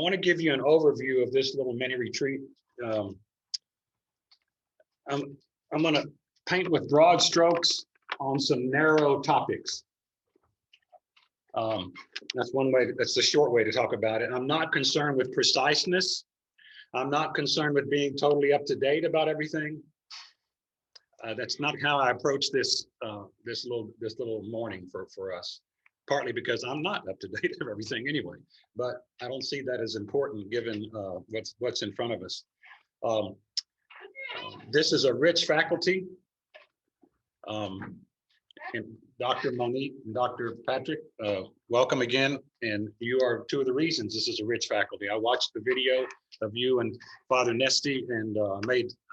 want to give you an overview of this little mini retreat. I'm going to paint with broad strokes on some narrow topics. That's one way, that's the short way to talk about it. I'm not concerned with preciseness. I'm not concerned with being totally up to date about everything. That's not how I approach this this little morning for us. Partly because I'm not up to date of everything anyway, but I don't see that as important given what's in front of us. This is a rich faculty. And Dr. Monique and Dr. Patrick, welcome again. And you are two of the reasons this is a rich faculty. I watched the video of you and Father Nesty, and I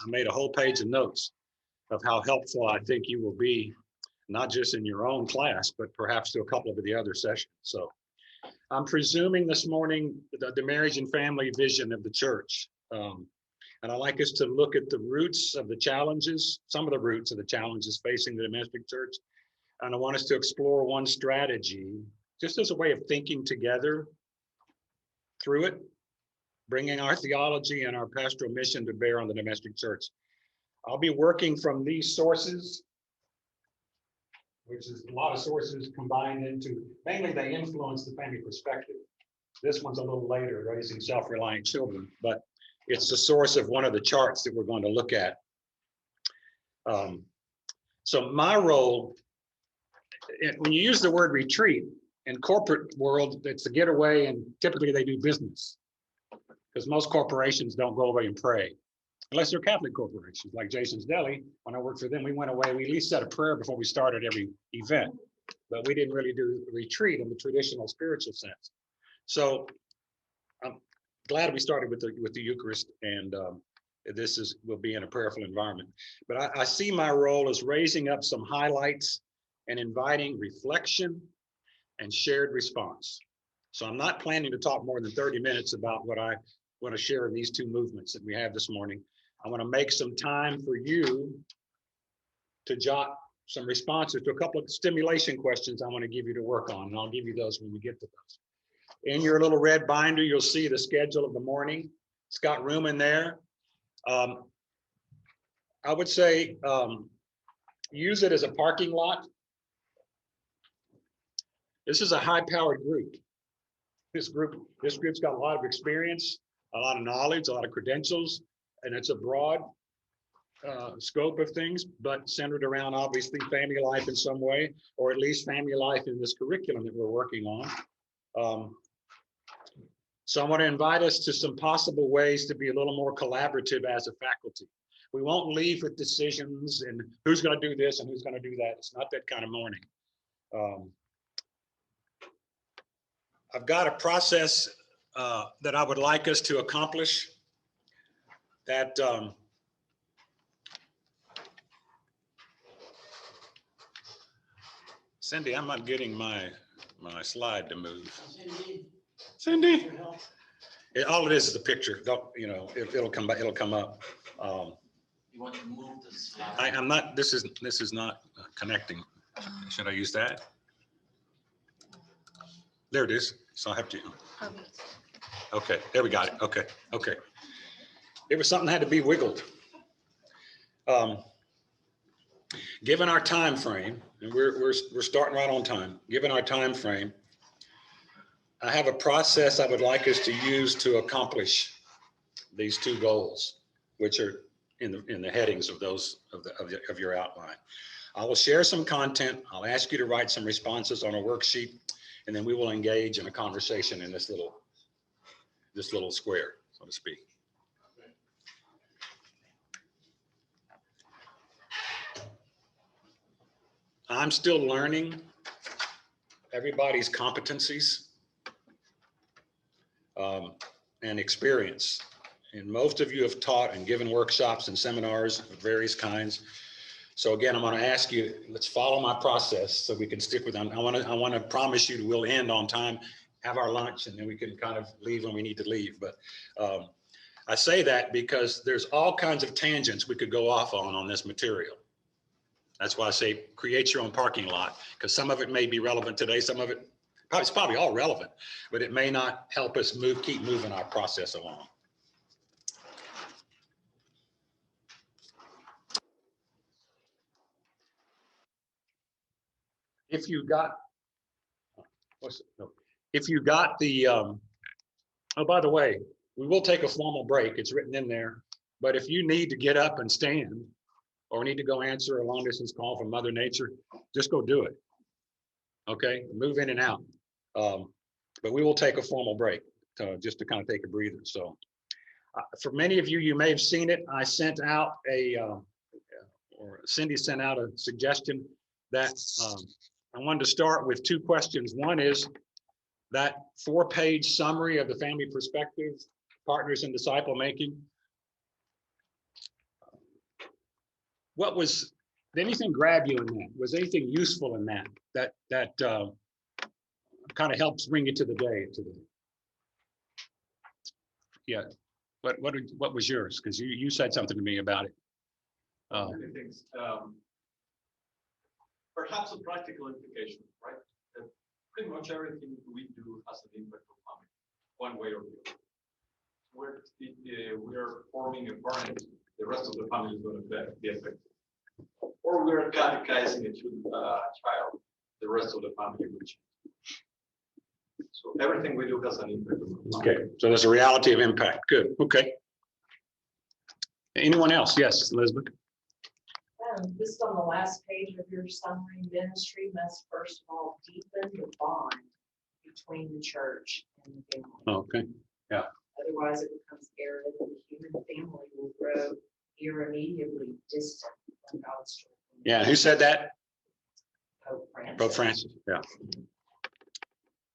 made a whole page of notes of how helpful I think you will be, not just in your own class, but perhaps to a couple of the other sessions. So I'm presuming this morning the marriage and family vision of the church. And I'd like us to look at the roots of the challenges, some of the roots of the challenges facing the domestic church. And I want us to explore one strategy, just as a way of thinking together through it, bringing our theology and our pastoral mission to bear on the domestic church. I'll be working from these sources, which is a lot of sources combined into, mainly they influence the family perspective. This one's a little later, raising self-reliant children, but it's the source of one of the charts that we're going to look at. So my role, when you use the word retreat, in corporate world, it's a getaway, and typically they do business, because most corporations don't go away and pray. Unless they're Catholic corporations, like Jason's Deli. When I worked for them, we went away, we at least said a prayer before we started every event, but we didn't really do a retreat in the traditional spiritual sense. So I'm glad we started with the Eucharist, and will be in a prayerful environment. But I see my role as raising up some highlights and inviting reflection and shared response. So I'm not planning to talk more than 30 minutes about what I want to share in these two movements that we have this morning. I want to make some time for you to jot some responses to a couple of stimulation questions I want to give you to work on, and I'll give you those when we get to those. In your little red binder, you'll see the schedule of the morning. It's got room in there. I would say use it as a parking lot. This is a high-powered group. This group's got a lot of experience, a lot of knowledge, a lot of credentials, and it's a broad scope of things, but centered around obviously family life in some way, or at least family life in this curriculum that we're working on. So I want to invite us to some possible ways to be a little more collaborative as a faculty. We won't leave with decisions and who's going to do this and who's going to do that. It's not that kind of morning. I've got a process that I would like us to accomplish that Cindy, I'm not getting my slide to move. Cindy, all it is a picture. Don't, you know, it'll come back. It'll come up. You want to move the slide? I'm not. This is not connecting. Should I use that? There it is. So I have to. Okay, there we got it. Okay. It was something that had to be wiggled. Given our time frame, and we're starting right on time. Given our time frame, I have a process I would like us to use to accomplish these two goals, which are in the headings of those of your outline. I will share some content. I'll ask you to write some responses on a worksheet, and then we will engage in a conversation in this little square, so to speak. I'm still learning everybody's competencies and experience. And most of you have taught and given workshops and seminars of various kinds. So again, I'm going to ask you, let's follow my process so we can stick with them. I want to promise you we'll end on time, have our lunch, and then we can kind of leave when we need to leave. But I say that because there's all kinds of tangents we could go off on this material. That's why I say create your own parking lot, because some of it may be relevant today, some of it It's probably all relevant, but it may not help us keep moving our process along. If you got, if you got the, oh, by the way, we will take a formal break. It's written in there. But if you need to get up and stand or need to go answer a long distance call from Mother Nature, just go do it. Okay, move in and out. But we will take a formal break just to kind of take a breather. So for many of you, you may have seen it. I sent out or Cindy sent out a suggestion that I wanted to start with two questions. One is that 4-page summary of the family perspective, partners in disciple making. Did anything grab you in that? Was anything useful in that kind of helps bring you to the day today? Yeah. What was yours? Because you said something to me about it. Many things. Perhaps a practical implication, right? That pretty much everything we do has an impact on family, one way or the other. We're forming a parent, the rest of the family is going to be affected. Or we're catechizing a child, the rest of the family will change. So everything we do has an impact on the family. Okay, so there's a reality of impact. Good. Okay. Anyone else? Yes, Elizabeth. Just on the last page of your summary, ministry must first of all deepen the bond between the church and the family. Okay. Yeah. Otherwise, it becomes arid, and the human family will grow irremediably distant from God's church. Yeah. Who said that? Pope Francis. Pope Francis. Yeah.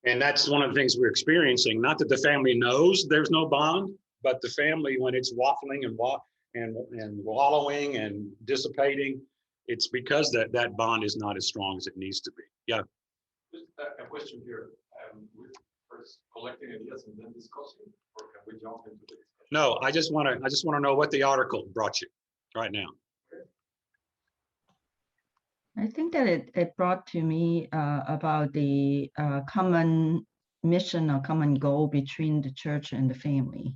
And that's one of the things we're experiencing. Not that the family knows there's no bond, but the family, when it's waffling and wallowing and dissipating, it's because that bond is not as strong as it needs to be. Yeah. Just a question here. We're first collecting ideas and then discussing, or can we jump into the discussion? No, I just want to know what the article brought you right now. I think that it brought to me about the common mission or common goal between the church and the family.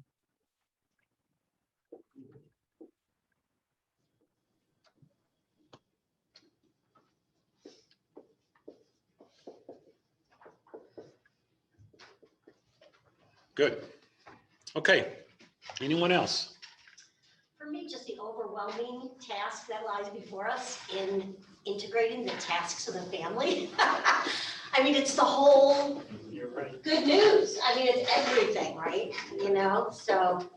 Good. Okay. Anyone else? For me, just the overwhelming task that lies before us in integrating the tasks of the family. I mean, it's the whole good news. I mean, it's everything, right? You know, so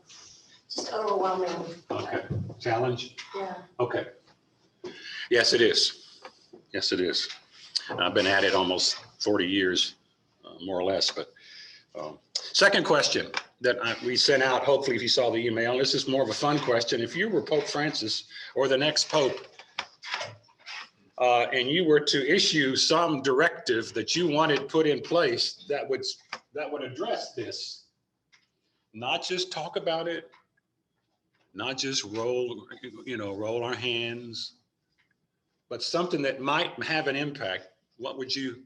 just overwhelming. Okay. Challenge? Yeah. Okay. Yes, it is. Yes, it is. I've been at it almost 40 years, more or less. But second question that we sent out, hopefully if you saw the email, this is more of a fun question. If you were Pope Francis or the next Pope, and you were to issue some directive that you wanted put in place that would address this, not just talk about it, not just roll our hands, but something that might have an impact, what would you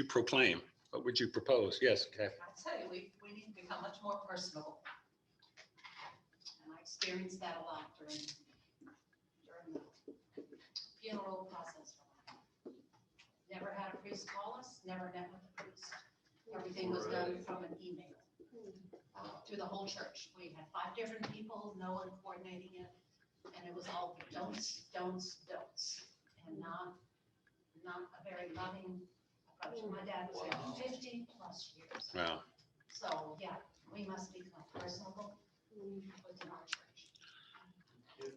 proclaim? What would you propose? Yes, Kathy. I tell you, we need to become much more personable. And I experienced that a lot during the funeral process. Never had a priest call us, never met with a priest. Everything was done from an email through the whole church. We had 5 different people, no one coordinating it. And it was all don'ts, and not a very loving approach. My dad was there 50 plus years. Wow. So yeah, we must become personable within our church.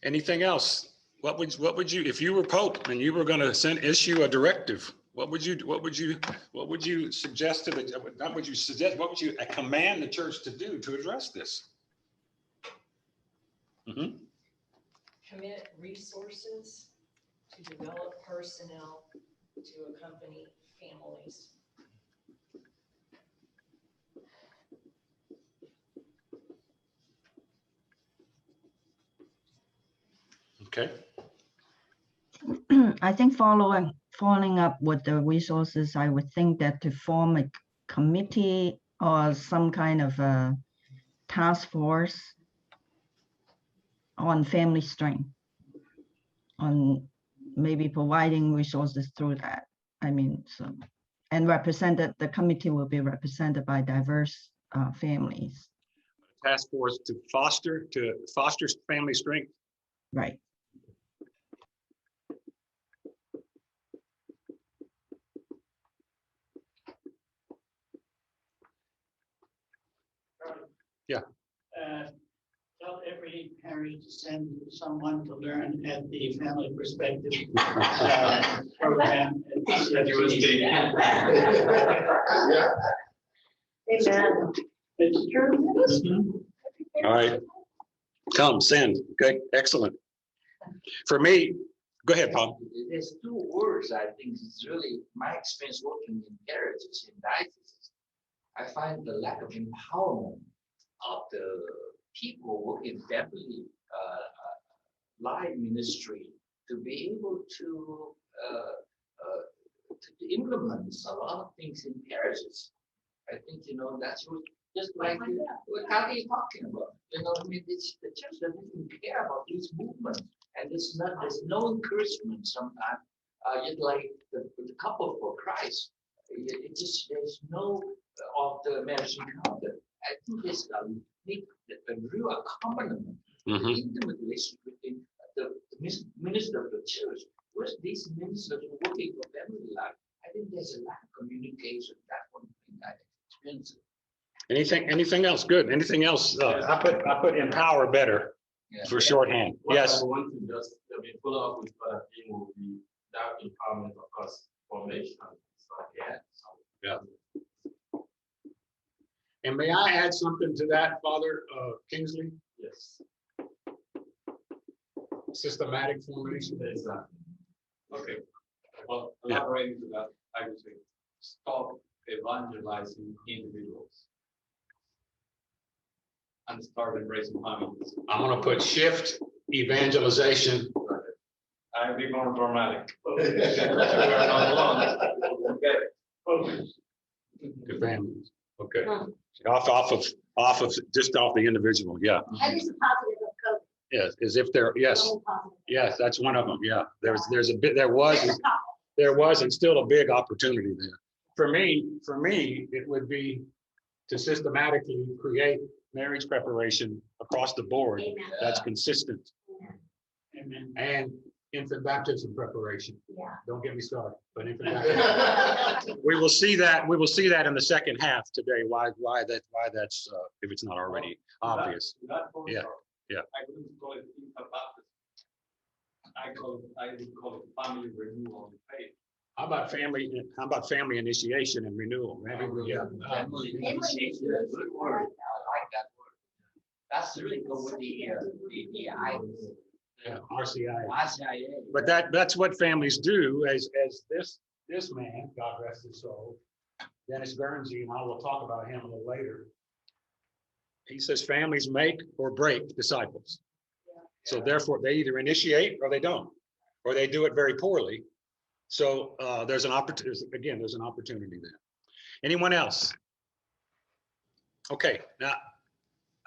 Anything else? What would you, if you were Pope and you were going to issue a directive, what would you suggest to the, not would you suggest, what would you command the church to do to address this? Mm-hmm. Commit resources to develop personnel to accompany families. Okay. I think following following up with the resources, I would think that to form a committee or some kind of a task force on family strength, on maybe providing resources through that. I mean, so, and the committee will be represented by diverse families. Task force to foster family strength. Right. Yeah. Tell every parent to send someone to learn at the family perspective program at CFC. Amen. It's true. All right. Come, send. Okay, excellent. For me, go ahead, Paul. There's two words I think is really my experience working in parishes in dioceses. I find the lack of empowerment of the people working family life ministry to be able to implement a lot of things in parishes. I think that's what, just like what Kathy is talking about. I mean, it's the church that doesn't care about this movement, and there's no encouragement sometimes. Just like the couple for Christ, there's no of the marriage encounter. I think there's a real accompaniment, the intimate relationship between the minister of the church with these ministers working for family life. I think there's a lack of communication. That's one thing I experience. Anything else? Good. Anything else? I put empower better for shorthand. Yes. I want to just follow up with what I will be that empowerment, of course, formation. Yeah. And may I add something to that, Father Kingsley? Yes. Systematic formation. Exactly. Okay. Well, elaborating to that, I would say stop evangelizing individuals and start embracing families. I'm going to put shift evangelization. I'll be more dramatic. Okay. To families. Okay. Off of just off the individual. Yeah. That is a positive of COVID. Yes. As if they're, yes. Double positive. Yes, that's one of them. Yeah. There's a bit, there was and still a big opportunity there. For me, it would be to systematically create marriage preparation across the board. Amen. That's consistent. Amen. And infant baptism preparation. Yeah. Don't get me started, but infant baptism. We will see that in the second half today, why that's, if it's not already obvious. Yeah. Yeah. I wouldn't call it infant baptism. I would call it family renewal of faith. How about family initiation and renewal? Maybe we, yeah. Family initiation is a good word. I like that word. That's really good with the RCIA. But that's what families do, as this man, God rest his soul, Dennis Guernsey, and I will talk about him a little later. He says families make or break disciples. So therefore they either initiate or they don't, or they do it very poorly. So there's an opportunity, again, there's an opportunity there. Anyone else? Okay, now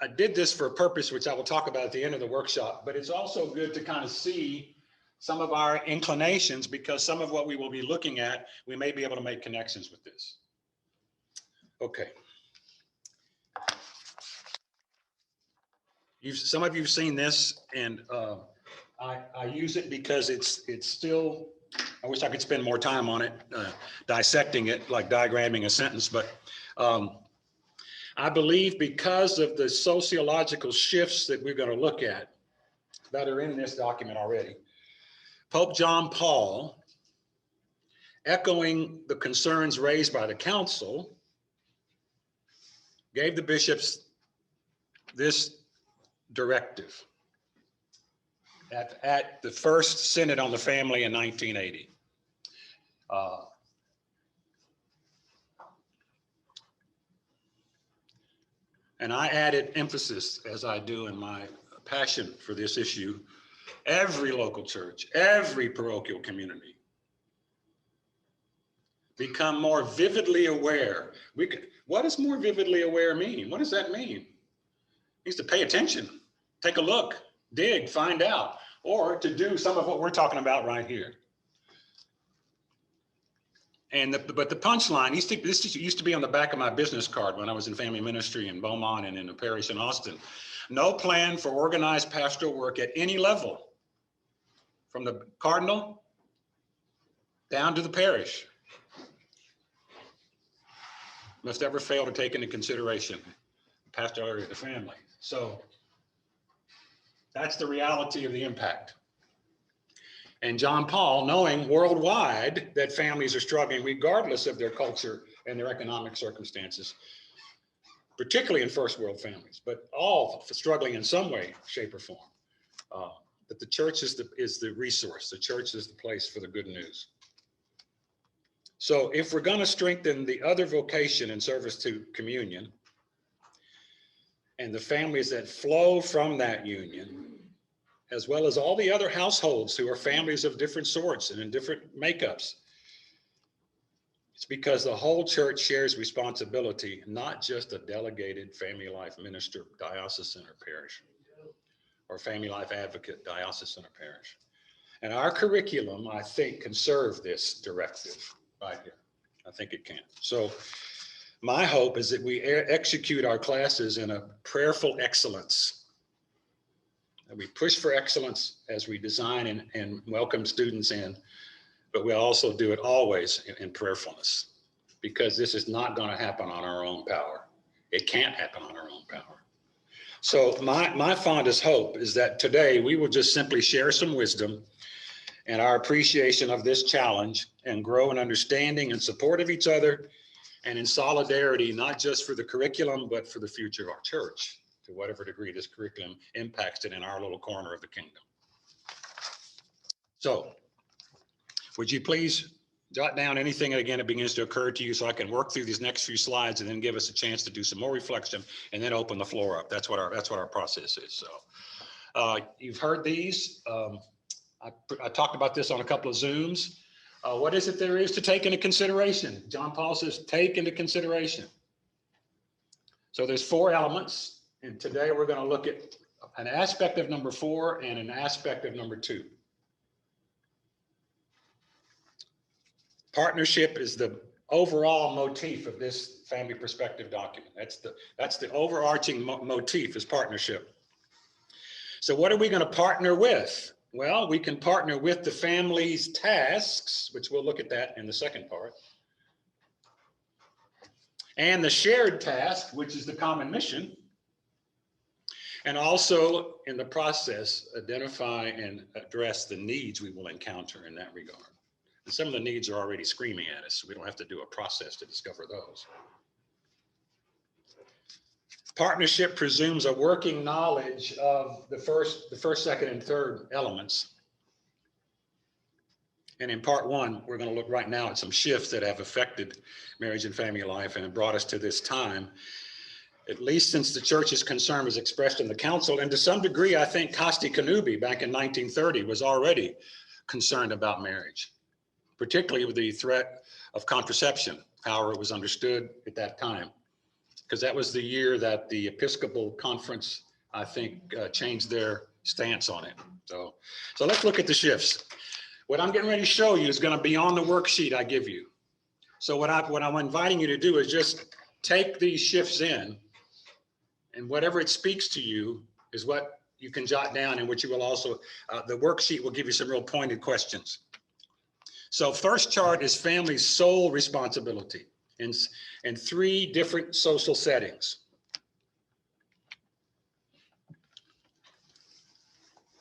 I did this for a purpose, which I will talk about at the end of the workshop, but it's also good to kind of see some of our inclinations, because some of what we will be looking at, we may be able to make connections with this. Okay. Some of you have seen this, and I use it because it's still, I wish I could spend more time on it, dissecting it, like diagramming a sentence, but I believe because of the sociological shifts that we're going to look at that are in this document already, Pope John Paul, echoing the concerns raised by the council, gave the bishops this directive at the first Synod on the Family in 1980. And I added emphasis, as I do in my passion for this issue. Every local church, every parochial community become more vividly aware. What does more vividly aware mean? What does that mean? It means to pay attention, take a look, dig, find out, or to do some of what we're talking about right here. But the punchline, this used to be on the back of my business card when I was in family ministry in Beaumont and in a parish in Austin. No plan for organized pastoral work at any level, from the cardinal down to the parish, must ever fail to take into consideration the pastoral area of the family. So that's the reality of the impact. And John Paul, knowing worldwide that families are struggling regardless of their culture and their economic circumstances, particularly in first world families, but all struggling in some way, shape, or form. But the church is the resource. The church is the place for the good news. So if we're going to strengthen the other vocation in service to communion and the families that flow from that union, as well as all the other households who are families of different sorts and in different makeups, it's because the whole church shares responsibility, not just a delegated family life minister, diocesan or parish, or family life advocate, diocesan or parish. And our curriculum, I think, can serve this directive right here. I think it can. So my hope is that we execute our classes in a prayerful excellence. And we push for excellence as we design and welcome students in, but we also do it always in prayerfulness, because this is not going to happen on our own power. It can't happen on our own power. So my fondest hope is that today we will just simply share some wisdom and our appreciation of this challenge and grow in understanding and support of each other and in solidarity, not just for the curriculum, but for the future of our church, to whatever degree this curriculum impacts it in our little corner of the kingdom. So would you please jot down anything again that begins to occur to you so I can work through these next few slides and then give us a chance to do some more reflection and then open the floor up. That's what our process is. So you've heard these. I talked about this on a couple of Zooms. What is it there is to take into consideration? John Paul says, take into consideration. So there's 4 elements, and today we're going to look at an aspect of number 4 and an aspect of number 2. Partnership is the overall motif of this family perspective document. That's the overarching motif is partnership. So what are we going to partner with? Well, we can partner with the family's tasks, which we'll look at that in the second part, and the shared task, which is the common mission, and also in the process, identify and address the needs we will encounter in that regard. And some of the needs are already screaming at us, so we don't have to do a process to discover those. Partnership presumes a working knowledge of the first, second, and third elements. And in part 1, we're going to look right now at some shifts that have affected marriage and family life and have brought us to this time, at least since the church's concern was expressed in the council. And to some degree, I think Costi Kanubi back in 1930 was already concerned about marriage, particularly with the threat of contraception, however it was understood at that time. Because that was the year that the Episcopal Conference, I think, changed their stance on it. So let's look at the shifts. What I'm getting ready to show you is going to be on the worksheet I give you. So what I'm inviting you to do is just take these shifts in, and whatever it speaks to you is what you can jot down, and which you will also, the worksheet will give you some real pointed questions. So first chart is family's sole responsibility in 3 different social settings.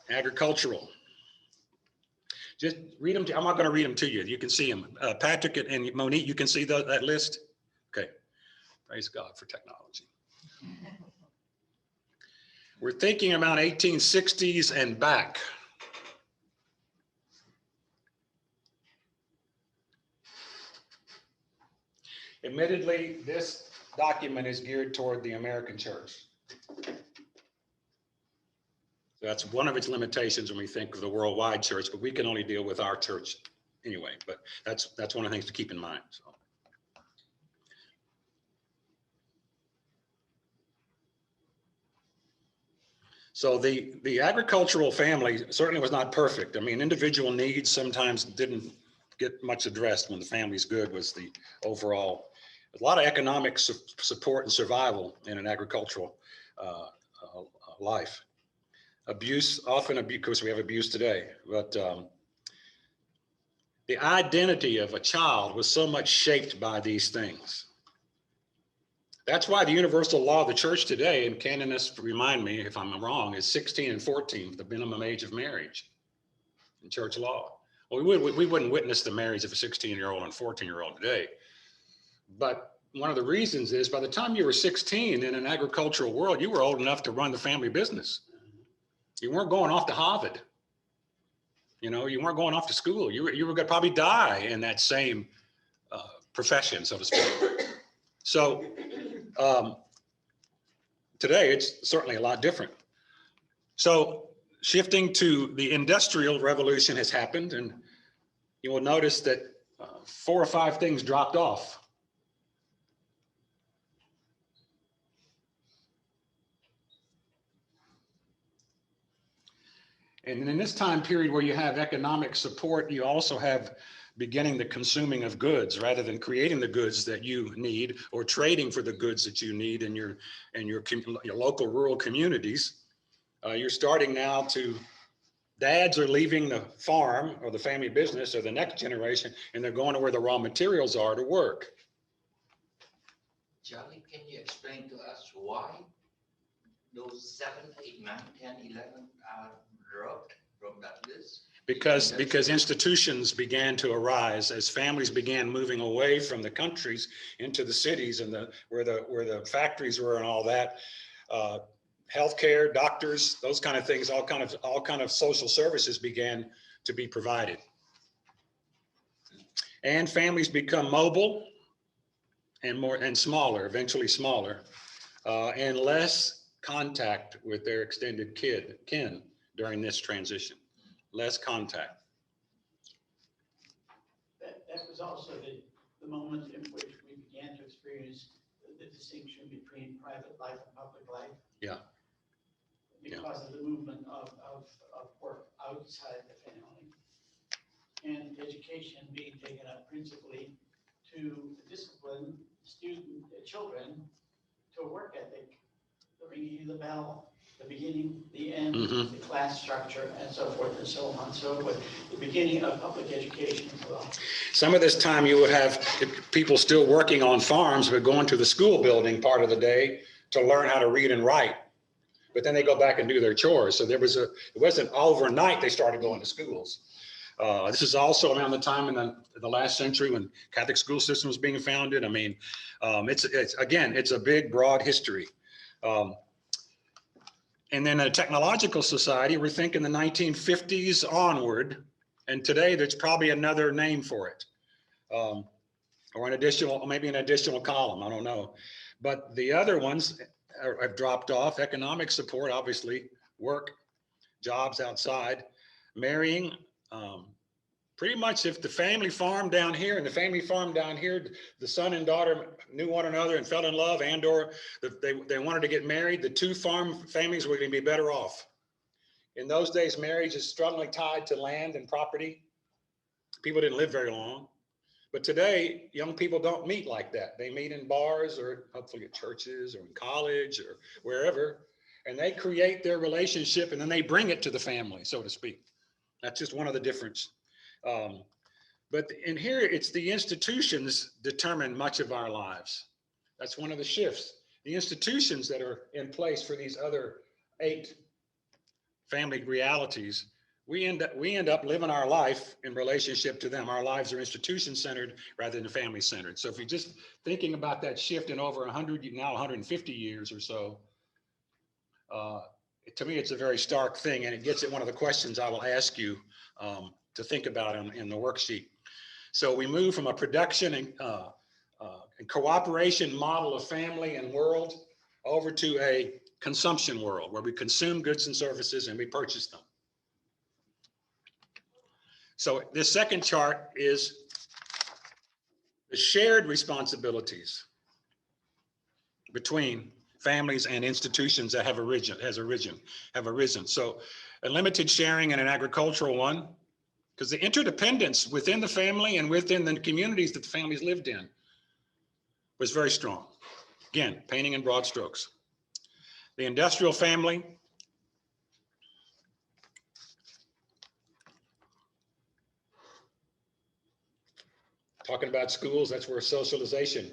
Agricultural. Just read them. I'm not going to read them to you. You can see them. Patrick and Monique, you can see that list? Okay. Praise God for technology. We're thinking about 1860s and back. Admittedly, this document is geared toward the American church. That's one of its limitations when we think of the worldwide church, but we can only deal with our church anyway, but that's one of the things to keep in mind. So the agricultural family certainly was not perfect. I mean, individual needs sometimes didn't get much addressed when the family's good was the overall. A lot of economic support and survival in an agricultural life. Abuse, often abuse, of course we have abuse today, but the identity of a child was so much shaped by these things. That's why the universal law of the church today, and canonists remind me if I'm wrong, is 16 and 14, the minimum age of marriage in church law. Well, we wouldn't witness the marriage of a 16-year-old and 14-year-old today. But one of the reasons is by the time you were 16 in an agricultural world, you were old enough to run the family business. You weren't going off to Harvard. You know, you weren't going off to school. You were going to probably die in that same profession, so to speak. So today it's certainly a lot different. So shifting to the industrial revolution has happened, and you will notice that 4 or 5 things dropped off. And in this time period where you have economic support, you also have beginning the consuming of goods rather than creating the goods that you need or trading for the goods that you need in your local rural communities. You're starting now to, dads are leaving the farm or the family business or the next generation, and they're going to where the raw materials are to work. Charlie, can you explain to us why those 7, 8, 9, 10, 11 are dropped from that list? Because institutions began to arise as families began moving away from the countries into the cities and where the factories were and all that. Healthcare, doctors, those kind of things, all kind of social services began to be provided. And families become mobile and smaller, eventually smaller, and less contact with their extended kin during this transition. Less contact. That was also the moment in which we began to experience the distinction between private life and public life. Yeah. Because of the movement of work outside the family. And education being taken up principally to discipline children to a work ethic, the ringing of the bell, the beginning, the end, the class structure, and so forth and so on and so forth. The beginning of public education as well. Some of this time you would have people still working on farms, but going to the school building part of the day to learn how to read and write. But then they go back and do their chores. So it wasn't overnight they started going to schools. This is also around the time in the last century when Catholic school system was being founded. I mean, it's a big, broad history. And then a technological society, we're thinking the 1950s onward, and today there's probably another name for it, or maybe an additional column, I don't know. But the other ones have dropped off: economic support, obviously, work, jobs outside, marrying. Pretty much if the family farm down here and the family farm down here, the son and daughter knew one another and fell in love, and or they wanted to get married, the 2 farm families were going to be better off. In those days, marriage is strongly tied to land and property. People didn't live very long. But today, young people don't meet like that. They meet in bars or hopefully at churches or in college or wherever, and they create their relationship and then they bring it to the family, so to speak. That's just one of the differences. But in here, it's the institutions determine much of our lives. That's one of the shifts. The institutions that are in place for these other 8 family realities, we end up living our life in relationship to them. Our lives are institution-centered rather than family-centered. So if you're just thinking about that shift in over 100, now 150 years or so, to me, it's a very stark thing, and it gets at one of the questions I will ask you to think about in the worksheet. So we move from a production and cooperation model of family and world over to a consumption world where we consume goods and services and we purchase them. So this second chart is the shared responsibilities between families and institutions that have arisen. So a limited sharing and an agricultural one, because the interdependence within the family and within the communities that the families lived in was very strong. Again, painting in broad strokes. The industrial family, talking about schools, that's where socialization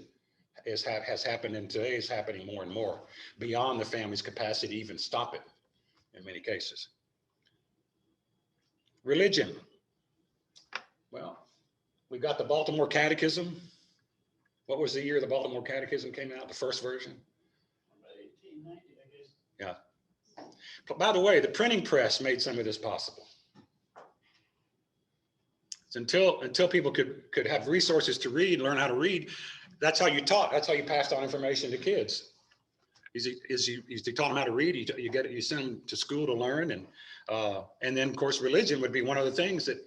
has happened, and today is happening more and more, beyond the family's capacity to even stop it in many cases. Religion. Well, we've got the Baltimore Catechism. What was the year the Baltimore Catechism came out, the first version? 1890, I guess. Yeah. But by the way, the printing press made some of this possible. So until people could have resources to read, learn how to read, that's how you taught. That's how you passed on information to kids. You taught them how to read. You send them to school to learn, and then of course religion would be one of the things that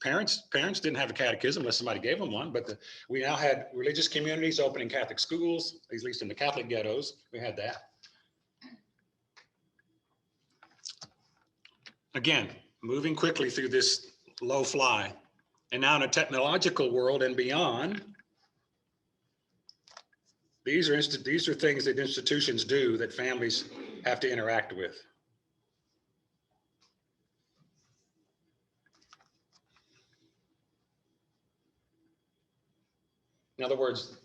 parents didn't have a catechism unless somebody gave them one. But we now had religious communities opening Catholic schools, at least in the Catholic ghettos. We had that. Again, moving quickly through this low fly, and now in a technological world and beyond. These are things that institutions do that families have to interact with. In other words,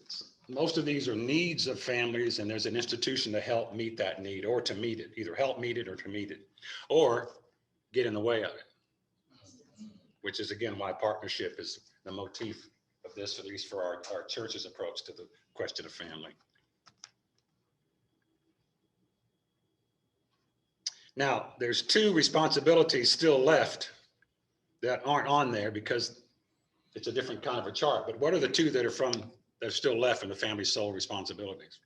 most of these are needs of families, and there's an institution to help meet that need, or to meet it, either help meet it or to meet it, or get in the way of it, which is again why partnership is the motif of this, at least for our church's approach to the question of family. Now, there's two responsibilities still left that aren't on there because it's a different kind of a chart. But what are the two that are still left in the family's sole responsibilities?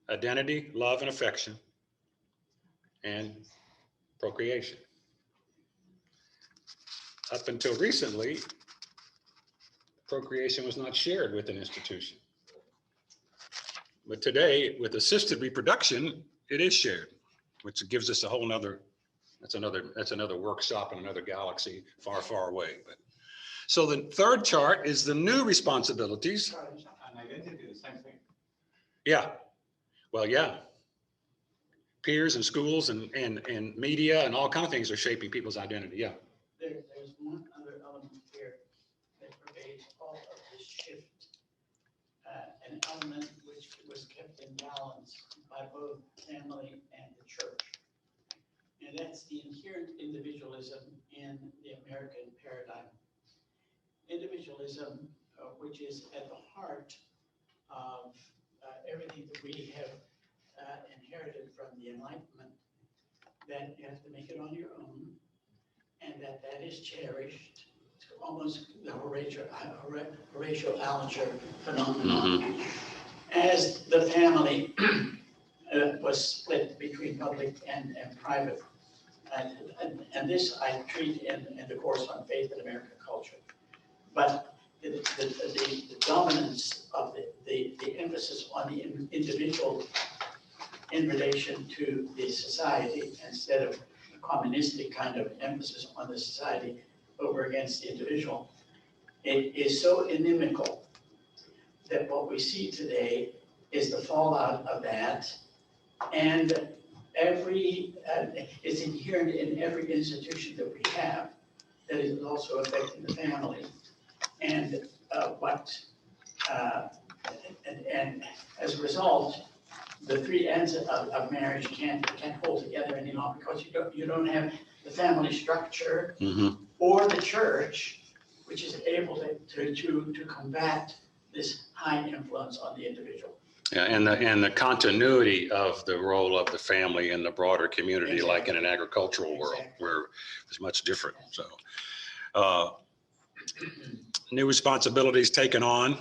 Identity, love, and affection, and procreation. Up until recently, procreation was not shared with an institution. But today, with assisted reproduction, it is shared, which gives us a whole nother, that's another workshop in another galaxy far, far away. But so the third chart is the new responsibilities. And identity, the same thing. Yeah, well, yeah. Peers and schools and media and all kinds of things are shaping people's identity, yeah. There's one other element here that pervades all of this shift. An element which was kept in balance by both family and the church. And that's the inherent individualism in the American paradigm. Individualism, which is at the heart of everything that we have inherited from the Enlightenment, that you have to make it on your own, and that is cherished. It's almost the Horatio Alger phenomenon. As the family was split between public and private. And this I treat in the course on faith and American culture. But the dominance of the emphasis on the individual in relation to the society, instead of a communistic kind of emphasis on the society over against the individual, it is so inimical that what we see today is the fallout of that, and it's inherent in every institution that we have that is also affecting the family. And and as a result, the three ends of marriage can't hold together any longer, because you don't have the family structure or the church, which is able to combat this high influence on the individual. Yeah, and the continuity of the role of the family in the broader community, exactly, like in an agricultural world, exactly, where it's much different. So new responsibilities taken on.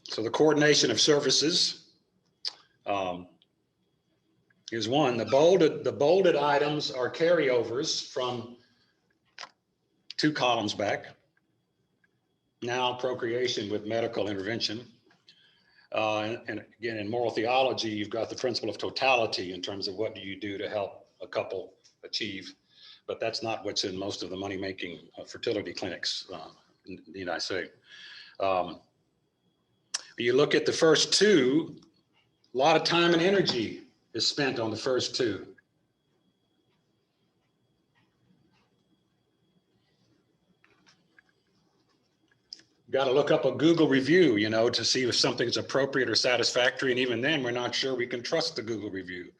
So the coordination of services. Here's one. The bolded items are carryovers from 2 columns back. Now procreation with medical intervention. And again, in moral theology, you've got the principle of totality in terms of what do you do to help a couple achieve. But that's not what's in most of the money-making fertility clinics in the United States. You look at the first 2, a lot of time and energy is spent on the first 2. Got to look up a Google review, you know, to see if something's appropriate or satisfactory. And even then, we're not sure we can trust the Google review.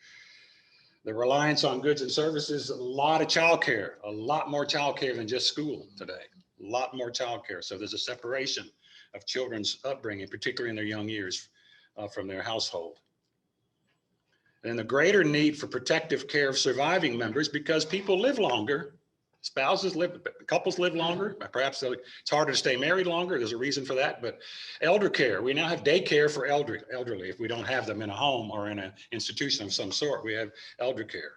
The reliance on goods and services, a lot of childcare, a lot more childcare than just school today, a lot more childcare. So there's a separation of children's upbringing, particularly in their young years, from their household. And the greater need for protective care of surviving members because people live longer. Spouses live, couples live longer. Perhaps it's harder to stay married longer. There's a reason for that. But elder care, we now have daycare for elderly. If we don't have them in a home or in an institution of some sort, we have elder care.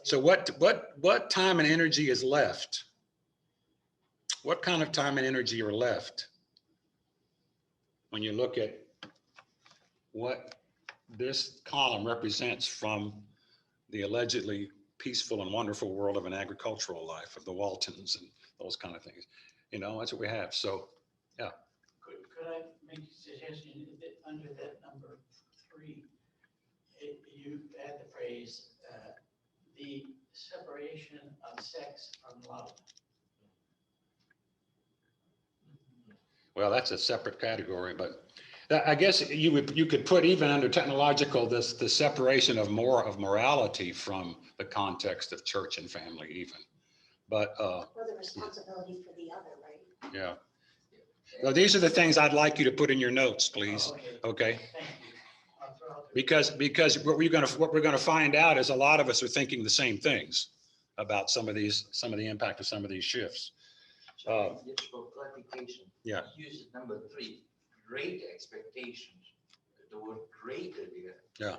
So what time and energy is left? What kind of time and energy are left when you look at what this column represents from the allegedly peaceful and wonderful world of an agricultural life, of the Waltons and those kind of things? You know, that's what we have. So, yeah. Could I make a suggestion that under that number 3, you add the phrase, the separation of sex from love? Well, that's a separate category, but I guess you could put even under technological the separation of morality from the context of church and family even. But Or the responsibility for the other, right? yeah. So these are the things I'd like you to put in your notes, please. Okay. Thank you. I'll throw out the- Because what we're gonna find out is a lot of us are thinking the same things about some of the impact of some of these shifts. Just for clarification. Yeah. Use number 3, great expectations. The word greater there. Yeah.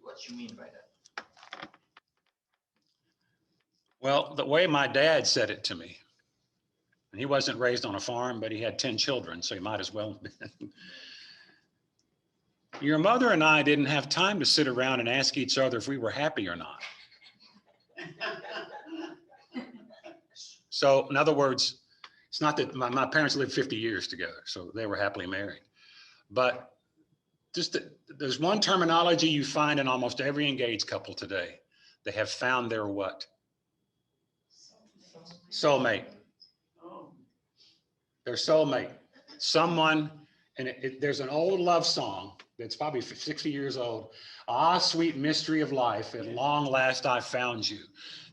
What you mean by that? Well, the way my dad said it to me, and he wasn't raised on a farm, but he had 10 children, so he might as well have been. Your mother and I didn't have time to sit around and ask each other if we were happy or not. So in other words, it's not that my parents lived 50 years together, so they were happily married. But there's one terminology you find in almost every engaged couple today. They have found their what? Soulmate. Oh, Their soulmate. Someone, and there's an old love song that's probably 60 years old. Ah, sweet mystery of life, at long last I found you.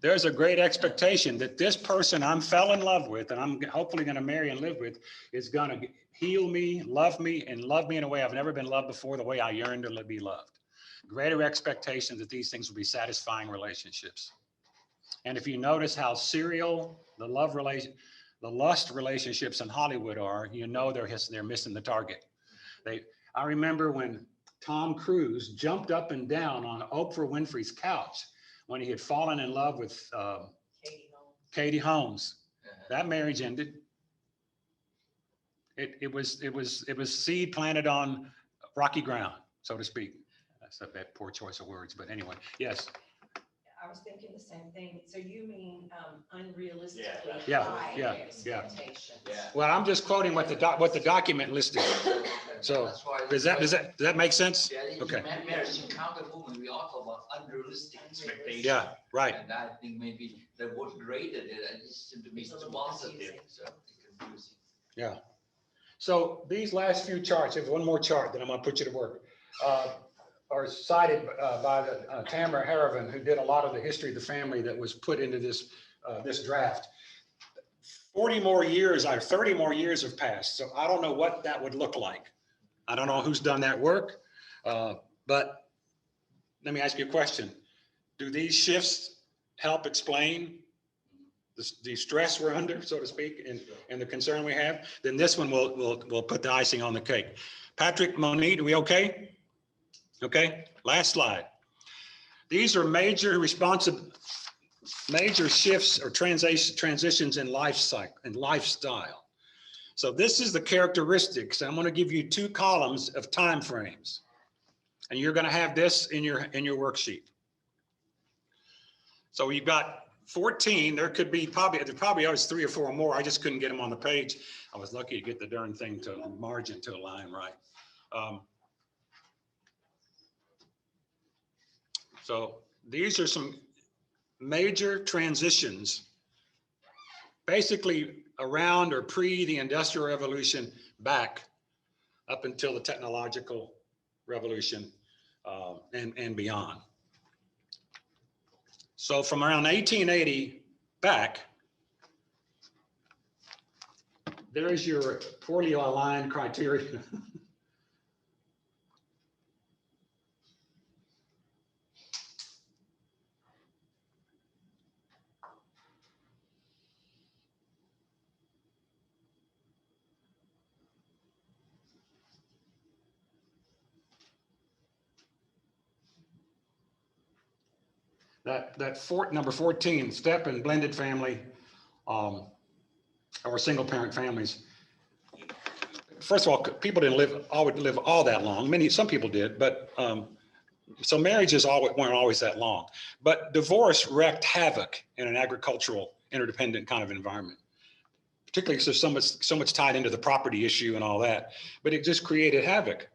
There's a great expectation that this person I fell in love with and I'm hopefully going to marry and live with is going to heal me, and love me in a way I've never been loved before, the way I yearn to be loved. Greater expectation that these things will be satisfying relationships. And if you notice how serial the lust relationships in Hollywood are, you know they're missing the target. I remember when Tom Cruise jumped up and down on Oprah Winfrey's couch when he had fallen in love with Katie Holmes. That marriage ended. It was seed planted on rocky ground, so to speak. That's a bad poor choice of words, but anyway, yes. I was thinking the same thing. So you mean unrealistically Yeah, high yeah, yeah. expectations? Yeah. Well, I'm just quoting what the document listed. So That's why does that make sense? Yeah, Okay. Marriage encounter woman, we all talk about unrealistic expectations. Yeah, right. And I think maybe the word greater there, it just seems to be It's a little positive, confusing. so it's confusing. Yeah. So these last few charts, there's one more chart, then I'm gonna put you to work, are cited by Tamara Haravan, who did a lot of the history of the family that was put into this draft. 40 more years, 30 more years have passed, so I don't know what that would look like. I don't know who's done that work, but let me ask you a question. Do these shifts help explain the stress we're under, so to speak, and the concern we have? Then this one will put the icing on the cake. Patrick, Monique, are we okay? Okay, last slide. These are major major shifts or transitions in life cycle and lifestyle. So this is the characteristics. I'm going to give you 2 columns of time frames, and you're going to have this in your worksheet. So you've got 14. There probably always 3 or 4 more. I just couldn't get them on the page. I was lucky to get the darn thing to margin to align right. So these are some major transitions, basically around or pre the Industrial Revolution back up until the technological revolution and beyond. So from around 1880 back, there's your poorly aligned criteria. Number 14, step and blended family, or single parent families. First of all, people didn't live all that long. Some people did, but so marriages weren't always that long. But divorce wreaked havoc in an agricultural, interdependent kind of environment, particularly because there's so much tied into the property issue and all that. But it just created havoc,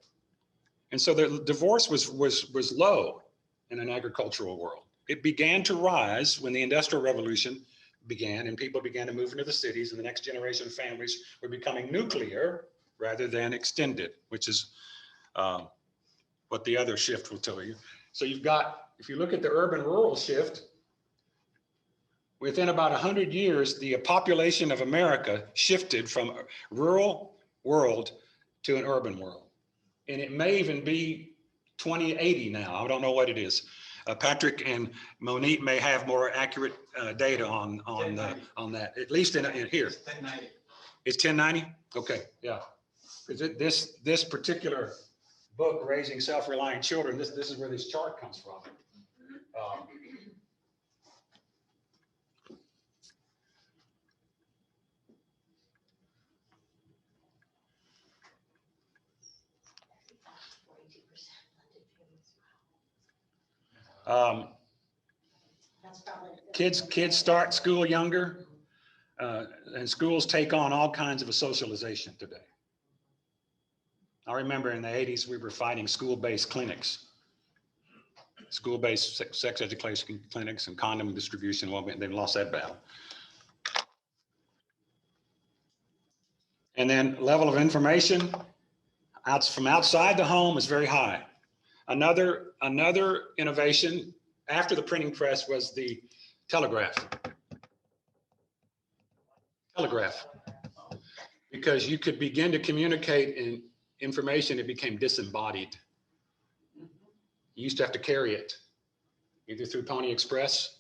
and so the divorce was low in an agricultural world. It began to rise when the Industrial Revolution began and people began to move into the cities, and the next generation of families were becoming nuclear rather than extended, which is what the other shift will tell you. So you've got, if you look at the urban-rural shift, within about 100 years, the population of America shifted from a rural world to an urban world. And it may even be 2080 now. I don't know what it is. Patrick and Monique may have more accurate data on that, at least in here. It's 1090. It's 1090? Okay, yeah. Because this particular book, Raising Self-Reliant Children, this is where this chart comes from. That's probably. Kids start school younger, and schools take on all kinds of a socialization today. I remember in the 80s, we were fighting school-based clinics, school-based sex education clinics and condom distribution. Well, they've lost that battle. And then level of information from outside the home is very high. Another innovation after the printing press was the telegraph. Because you could begin to communicate in information, it became disembodied. You used to have to carry it, either through Pony Express,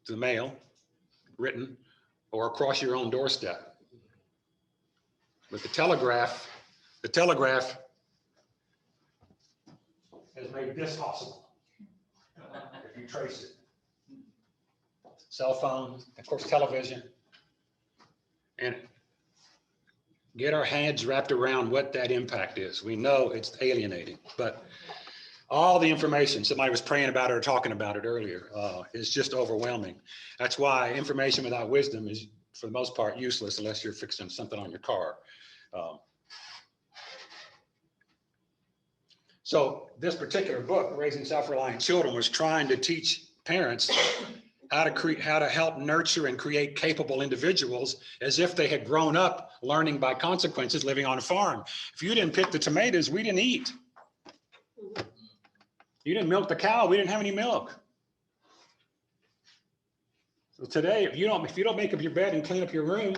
to the mail, written, or across your own doorstep. But the telegraph has made this possible, if you trace it. Cell phones, of course, television, and get our heads wrapped around what that impact is. We know it's alienating, but all the information, somebody was praying about it or talking about it earlier, is just overwhelming. That's why information without wisdom is, for the most part, useless unless you're fixing something on your car. So this particular book, Raising Self-Reliant Children, was trying to teach parents how to help nurture and create capable individuals as if they had grown up learning by consequences living on a farm. If you didn't pick the tomatoes, we didn't eat. You didn't milk the cow, we didn't have any milk. So today, if you don't make up your bed and clean up your room,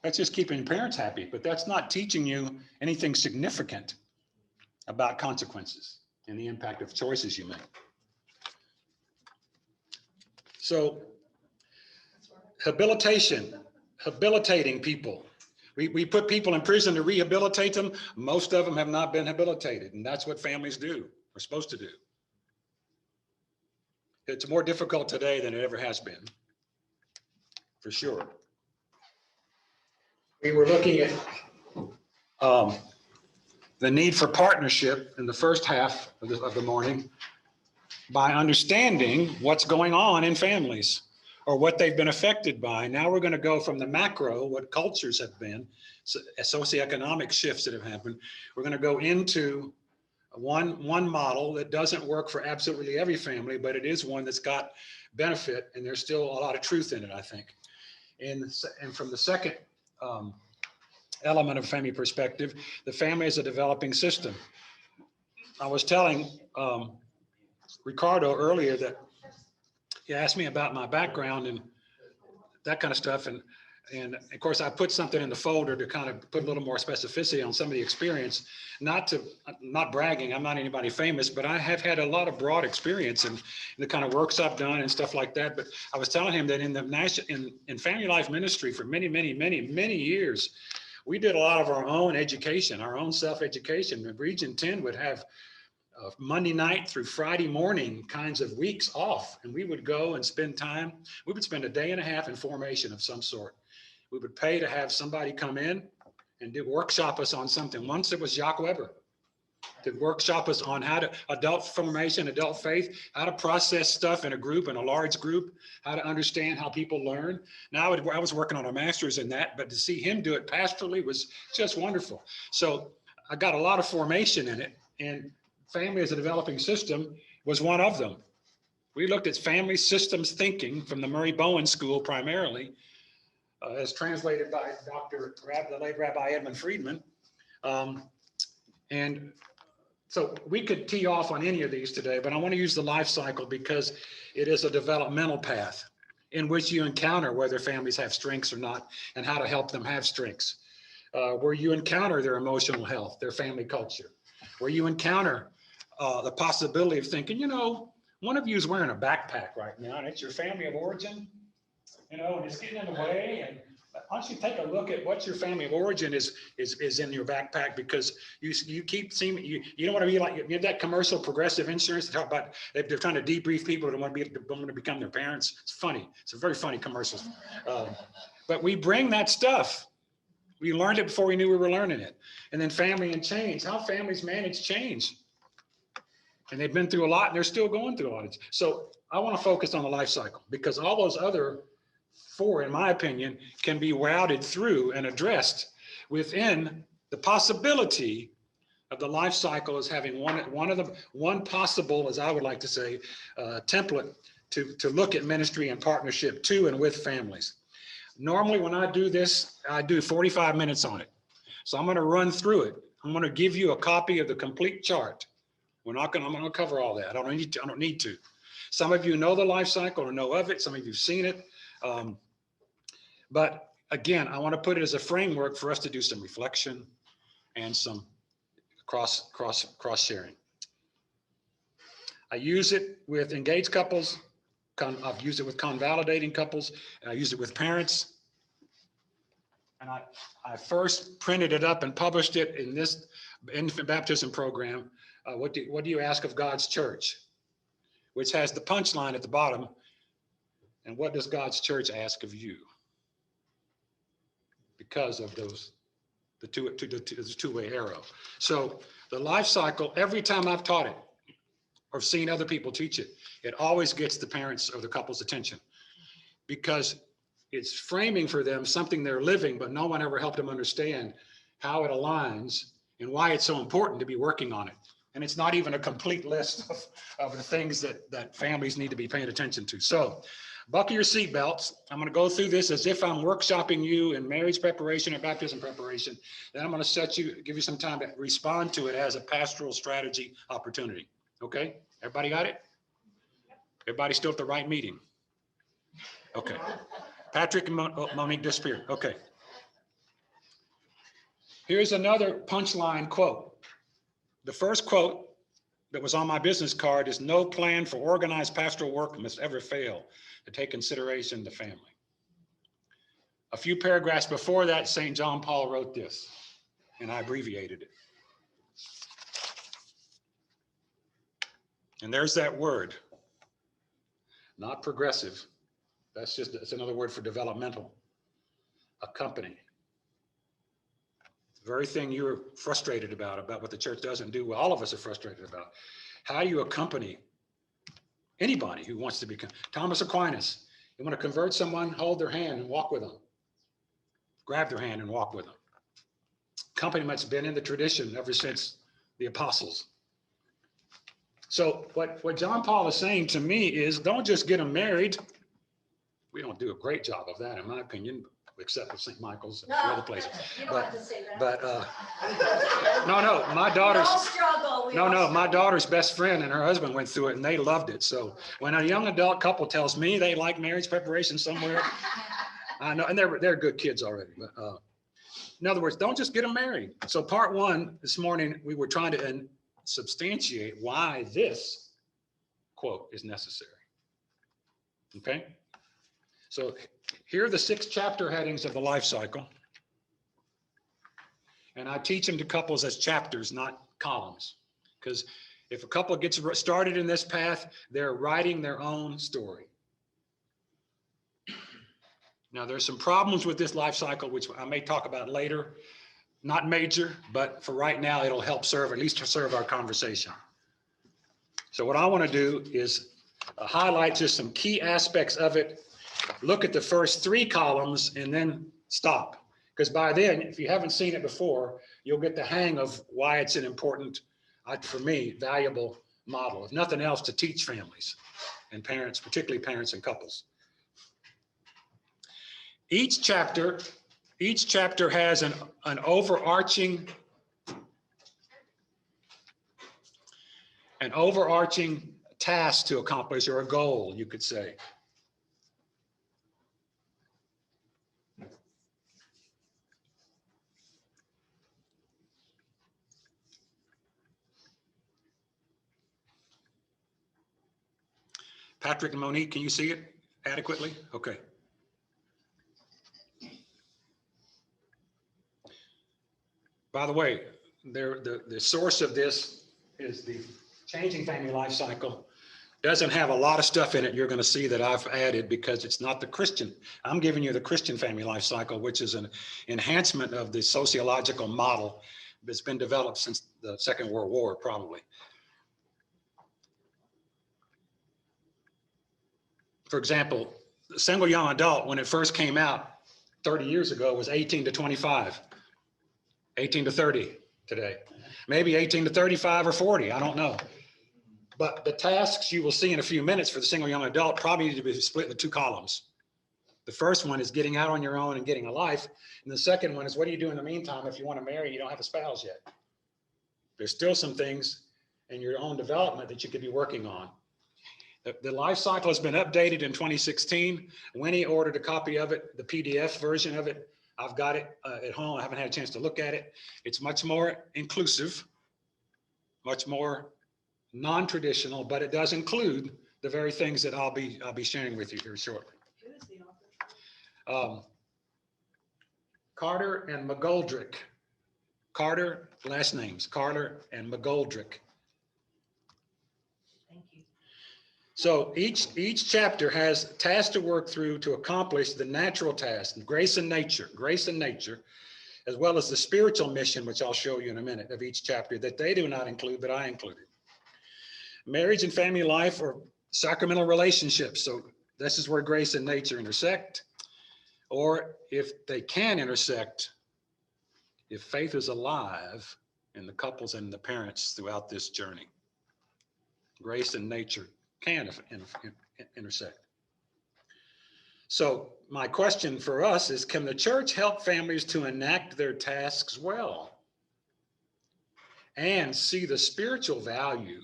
that's just keeping parents happy, but that's not teaching you anything significant about consequences and the impact of choices you make. So habilitating people. We put people in prison to rehabilitate them. Most of them have not been rehabilitated, and that's what families do. We're supposed to do. It's more difficult today than it ever has been, for sure. We were looking at the need for partnership in the first half of the morning by understanding what's going on in families or what they've been affected by. Now we're going to go from the macro, what cultures have been, socioeconomic shifts that have happened. We're going to go into one model that doesn't work for absolutely every family, but it is one that's got benefit, and there's still a lot of truth in it, I think. And from the second element of family perspective, the family is a developing system. I was telling Ricardo earlier that he asked me about my background and that kind of stuff. And of course, I put something in the folder to kind of put a little more specificity on some of the experience, not bragging, I'm not anybody famous, but I have had a lot of broad experience in the kind of works I've done and stuff like that. But I was telling him that in family life ministry for many years, we did a lot of our own education, our own self-education. Region 10 would have Monday night through Friday morning kinds of weeks off, and we would go and spend time. We would spend a day and a half in formation of some sort. We would pay to have somebody come in and workshop us on something. Once it was Jacques Weber to workshop us on how to adult formation, adult faith, how to process stuff in a group, in a large group, how to understand how people learn. Now I was working on a master's in that, but to see him do it pastorally was just wonderful. So I got a lot of formation in it, and family as a developing system was one of them. We looked at family systems thinking from the Murray Bowen School primarily, as translated by the late Rabbi Edmund Friedman. And so we could tee off on any of these today, but I want to use the life cycle because it is a developmental path in which you encounter whether families have strengths or not and how to help them have strengths, where you encounter their emotional health, their family culture, where you encounter the possibility of thinking, you know, one of you is wearing a backpack right now and it's your family of origin, you know, and it's getting in the way. And why don't you take a look at what your family of origin is in your backpack, because you keep seeing, you don't want to be like, you have that commercial Progressive Insurance, they talk about, they're trying to debrief people that want to become their parents. It's funny. It's a very funny commercial. But we bring that stuff. We learned it before we knew we were learning it. And then family and change, how families manage change. And they've been through a lot and they're still going through a lot. So I want to focus on the life cycle, because all those other four, in my opinion, can be routed through and addressed within the possibility of the life cycle as having one possible, as I would like to say, template to look at ministry and partnership to and with families. Normally when I do this, I do 45 minutes on it. So I'm going to run through it. I'm going to give you a copy of the complete chart. I'm not going to cover all that. I don't need to. Some of you know the life cycle or know of it. Some of you have seen it. But again, I want to put it as a framework for us to do some reflection and some cross sharing. I use it with engaged couples. I've used it with convalidating couples. And I use it with parents. And I first printed it up and published it in this infant baptism program. What do you ask of God's church? Which has the punchline at the bottom. And what does God's church ask of you? Because of the two-way arrow. So the life cycle, every time I've taught it or seen other people teach it, it always gets the parents or the couple's attention, because it's framing for them something they're living, but no one ever helped them understand how it aligns and why it's so important to be working on it. And it's not even a complete list of the things that families need to be paying attention to. So buckle your seatbelts. I'm going to go through this as if I'm workshopping you in marriage preparation or baptism preparation. Then I'm going to give you some time to respond to it as a pastoral strategy opportunity. Okay? Everybody got it? Everybody still at the right meeting? Okay. Patrick and Monique disappeared. Okay. Here's another punchline quote. The first quote that was on my business card is, "No plan for organized pastoral work must ever fail to take consideration the family." A few paragraphs before that, St. John Paul wrote this, and I abbreviated it. And there's that word, not progressive. That's another word for developmental. Accompany. The very thing you're frustrated about what the church doesn't do, all of us are frustrated about. How do you accompany anybody who wants to become? Thomas Aquinas, you want to convert someone, hold their hand and walk with them. Grab their hand and walk with them. Accompaniment been in the tradition ever since the apostles. So what John Paul is saying to me is, don't just get them married. We don't do a great job of that, in my opinion, except for St. Michael's and a few other places. You don't have to say that. But no, my daughter's. We all struggle. We all No, my struggle. daughter's best friend and her husband went through it and they loved it. So when a young adult couple tells me they like marriage preparation somewhere, I know, and they're good kids already. But in other words, don't just get them married. So part one this morning, we were trying to substantiate why this quote is necessary. Okay. So here are the 6 chapter headings of the life cycle. And I teach them to couples as chapters, not columns. Because if a couple gets started in this path, they're writing their own story. Now, there's some problems with this life cycle, which I may talk about later. Not major, but for right now, it'll help serve, at least to serve our conversation. So what I want to do is highlight just some key aspects of it, look at the first 3 columns, and then stop. Because by then, if you haven't seen it before, you'll get the hang of why it's an important, for me, valuable model, if nothing else, to teach families and parents, particularly parents and couples. Each chapter has an overarching task to accomplish, or a goal, you could say. Patrick and Monique, can you see it adequately? Okay. By the way, the source of this is the Changing Family Life Cycle. Doesn't have a lot of stuff in it you're going to see that I've added because it's not the Christian. I'm giving you the Christian Family Life Cycle, which is an enhancement of the sociological model that's been developed since the Second World War, probably. For example, the single young adult, when it first came out 30 years ago, was 18 to 25, 18 to 30 today, maybe 18 to 35 or 40, I don't know. But the tasks you will see in a few minutes for the single young adult probably need to be split into 2 columns. The first one is getting out on your own and getting a life. And the second one is, what do you do in the meantime if you want to marry and you don't have a spouse yet? There's still some things in your own development that you could be working on. The life cycle has been updated in 2016. Winnie ordered a copy of it, the PDF version of it. I've got it at home. I haven't had a chance to look at it. It's much more inclusive, much more non-traditional, but it does include the very things that I'll be sharing with you here shortly. Who is the author? Carter and McGoldrick. Carter, last names, Carter and McGoldrick. Thank you. So each chapter has tasks to work through to accomplish the natural task, grace and nature, as well as the spiritual mission, which I'll show you in a minute, of each chapter that they do not include, but I included. Marriage and family life are sacramental relationships. So this is where grace and nature intersect, or if they can intersect, if faith is alive in the couples and the parents throughout this journey. Grace and nature can intersect. So my question for us is, can the church help families to enact their tasks well and see the spiritual value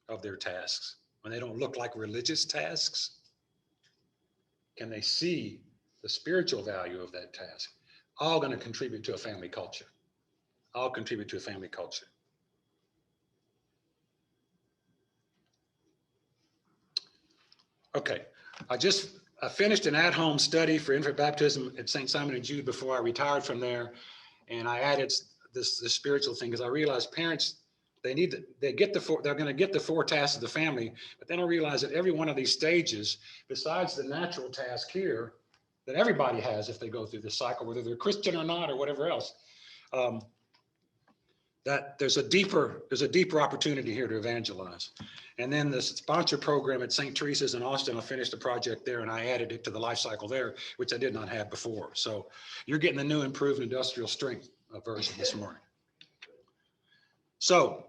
of their tasks when they don't look like religious tasks? Can they see the spiritual value of that task? All going to contribute to a family culture. All contribute to a family culture. Okay, I just I finished an at-home study for infant baptism at St. Simon and Jude before I retired from there. And I added this spiritual thing because I realized parents, they're going to get the 4 tasks of the family, but then I realized that every one of these stages, besides the natural task here, that everybody has if they go through this cycle, whether they're Christian or not, or whatever else, that there's a deeper opportunity here to evangelize. And then the sponsor program at St. Teresa's in Austin, I finished the project there and I added it to the life cycle there, which I did not have before. So you're getting the new improved industrial strength version this morning. So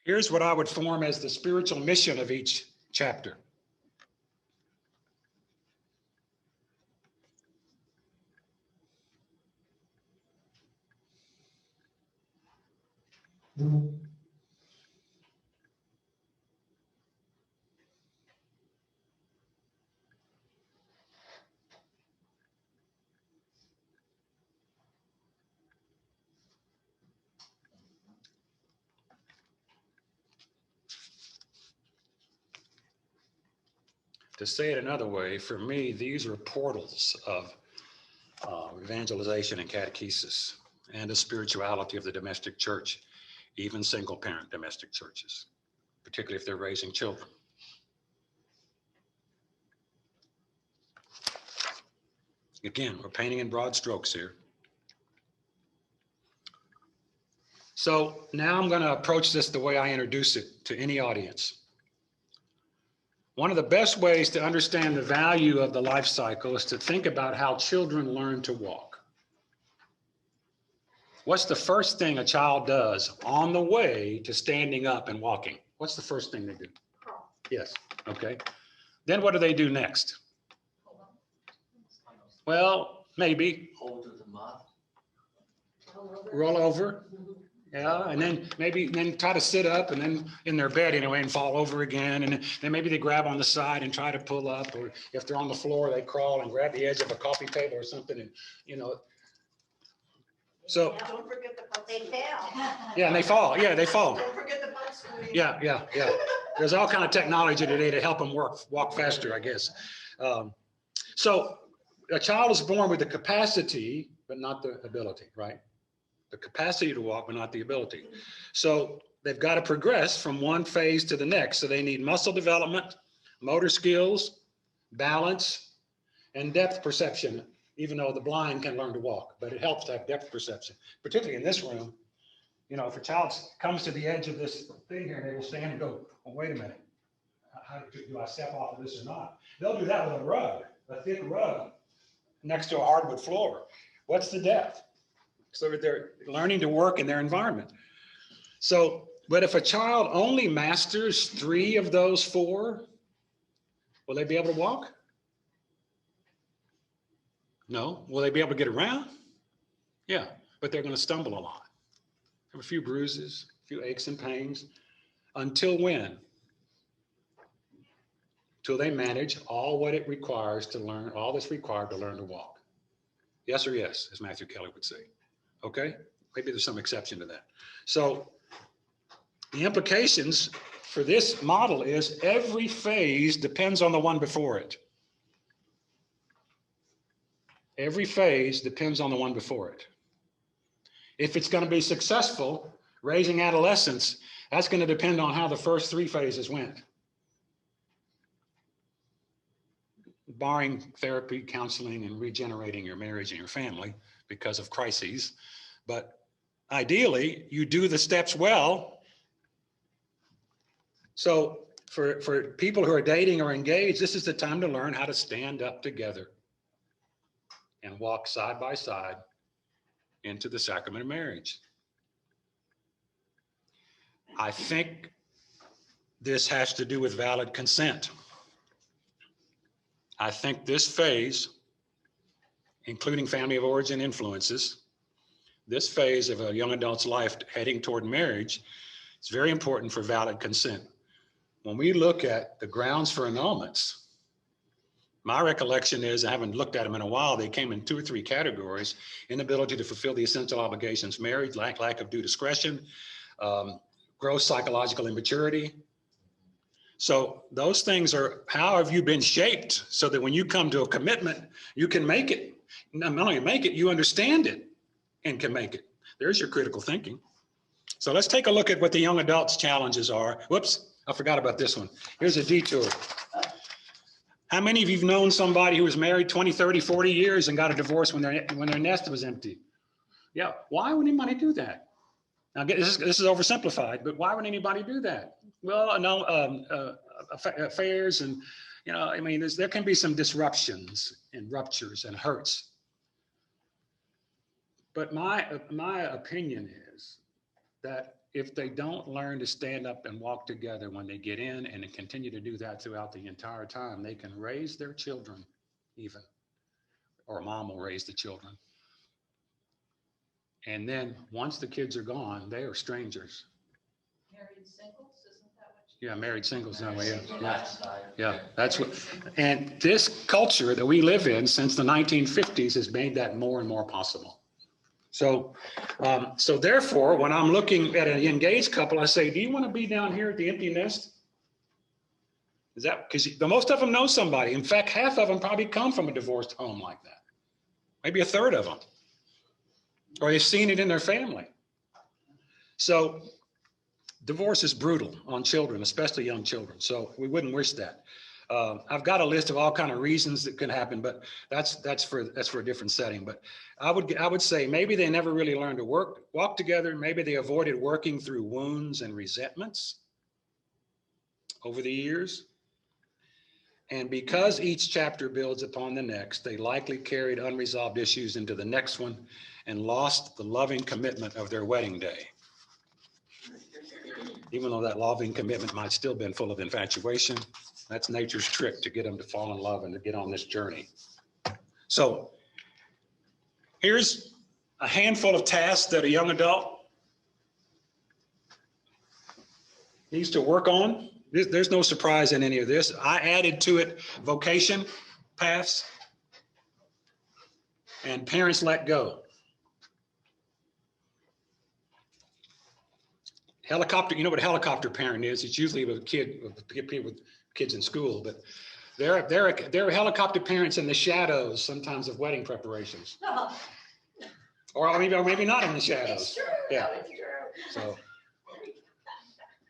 here's what I would form as the spiritual mission of each chapter. To say it another way, for me, these are portals of evangelization and catechesis and the spirituality of the domestic church, even single parent domestic churches, particularly if they're raising children. Again, we're painting in broad strokes here. So now I'm going to approach this the way I introduce it to any audience. One of the best ways to understand the value of the life cycle is to think about how children learn to walk. What's the first thing a child does on the way to standing up and walking? What's the first thing they do? Yes, okay. Then what do they do next? Well, maybe Hold to the mouth. roll over. Yeah, and then try to sit up and then in their bed anyway and fall over again. And then maybe they grab on the side and try to pull up, or if they're on the floor, they crawl and grab the edge of a coffee table or something. And, so. Don't forget the butt. They fail. Yeah, and they fall. Yeah, they fall. Don't forget the butt swing. Yeah. There's all kind of technology today to help them walk faster, I guess. So a child is born with the capacity, but not the ability, right? The capacity to walk, but not the ability. So they've got to progress from one phase to the next. So they need muscle development, motor skills, balance, and depth perception, even though the blind can learn to walk, but it helps to have depth perception, particularly in this room. If a child comes to the edge of this thing here, they will stand and go, well, wait a minute, how do I step off of this or not? They'll do that with a rug, a thick rug next to a hardwood floor. What's the depth? So that they're learning to work in their environment. So, but if a child only masters 3 of those 4, will they be able to walk? No. Will they be able to get around? Yeah, but they're going to stumble a lot. Have a few bruises, a few aches and pains. Until when? Till they manage all what it requires to learn, all that's required to learn to walk. Yes or yes, as Matthew Kelly would say. Okay, maybe there's some exception to that. So the implications for this model is every phase depends on the one before it. Every phase depends on the one before it. If it's going to be successful raising adolescents, that's going to depend on how the first 3 phases went. Barring therapy, counseling, and regenerating your marriage and your family because of crises. But ideally, you do the steps well. So for people who are dating or engaged, this is the time to learn how to stand up together and walk side by side into the sacrament of marriage. I think this has to do with valid consent. I think this phase, including family of origin influences, this phase of a young adult's life heading toward marriage is very important for valid consent. When we look at the grounds for annulments, my recollection is, I haven't looked at them in a while, they came in 2 or 3 categories: inability to fulfill the essential obligations, marriage, lack of due discretion, gross psychological immaturity, So those things are, how have you been shaped so that when you come to a commitment, you can make it. Not only make it, you understand it and can make it. There's your critical thinking. So let's take a look at what the young adults' challenges are. Whoops, I forgot about this one. Here's a detour. How many of you have known somebody who was married 20, 30, 40 years and got a divorce when their nest was empty? Yeah, why would anybody do that? Now, this is oversimplified, but why would anybody do that? Well, no, affairs and, you know, I mean, there can be some disruptions and ruptures and hurts. But my opinion is that if they don't learn to stand up and walk together when they get in and continue to do that throughout the entire time, they can raise their children even, or mom will raise the children. And then once the kids are gone, they are strangers. Married singles, isn't that what you? Yeah, married singles that way, yeah. Lifestyle. Yeah, that's what, and this culture that we live in since the 1950s has made that more and more possible. So, so therefore, when I'm looking at an engaged couple, I say, do you want to be down here at the empty nest? Is that, because most of them know somebody. In fact, half of them probably come from a divorced home like that. Maybe a third of them. Or they've seen it in their family. So divorce is brutal on children, especially young children. So we wouldn't wish that. I've got a list of all kinds of reasons that can happen, but that's for a different setting. But I would say maybe they never really learned to walk together. Maybe they avoided working through wounds and resentments over the years. And because each chapter builds upon the next, they likely carried unresolved issues into the next one and lost the loving commitment of their wedding day. Even though that loving commitment might still been full of infatuation, that's nature's trick to get them to fall in love and to get on this journey. So here's a handful of tasks that a young adult needs to work on. There's no surprise in any of this. I added to it vocation paths and parents let go. Helicopter, you know what a helicopter parent is? It's usually with people with kids in school, but they're helicopter parents in the shadows sometimes of wedding preparations. Or maybe not in the shadows. It's true. Yeah. No, it's true. So,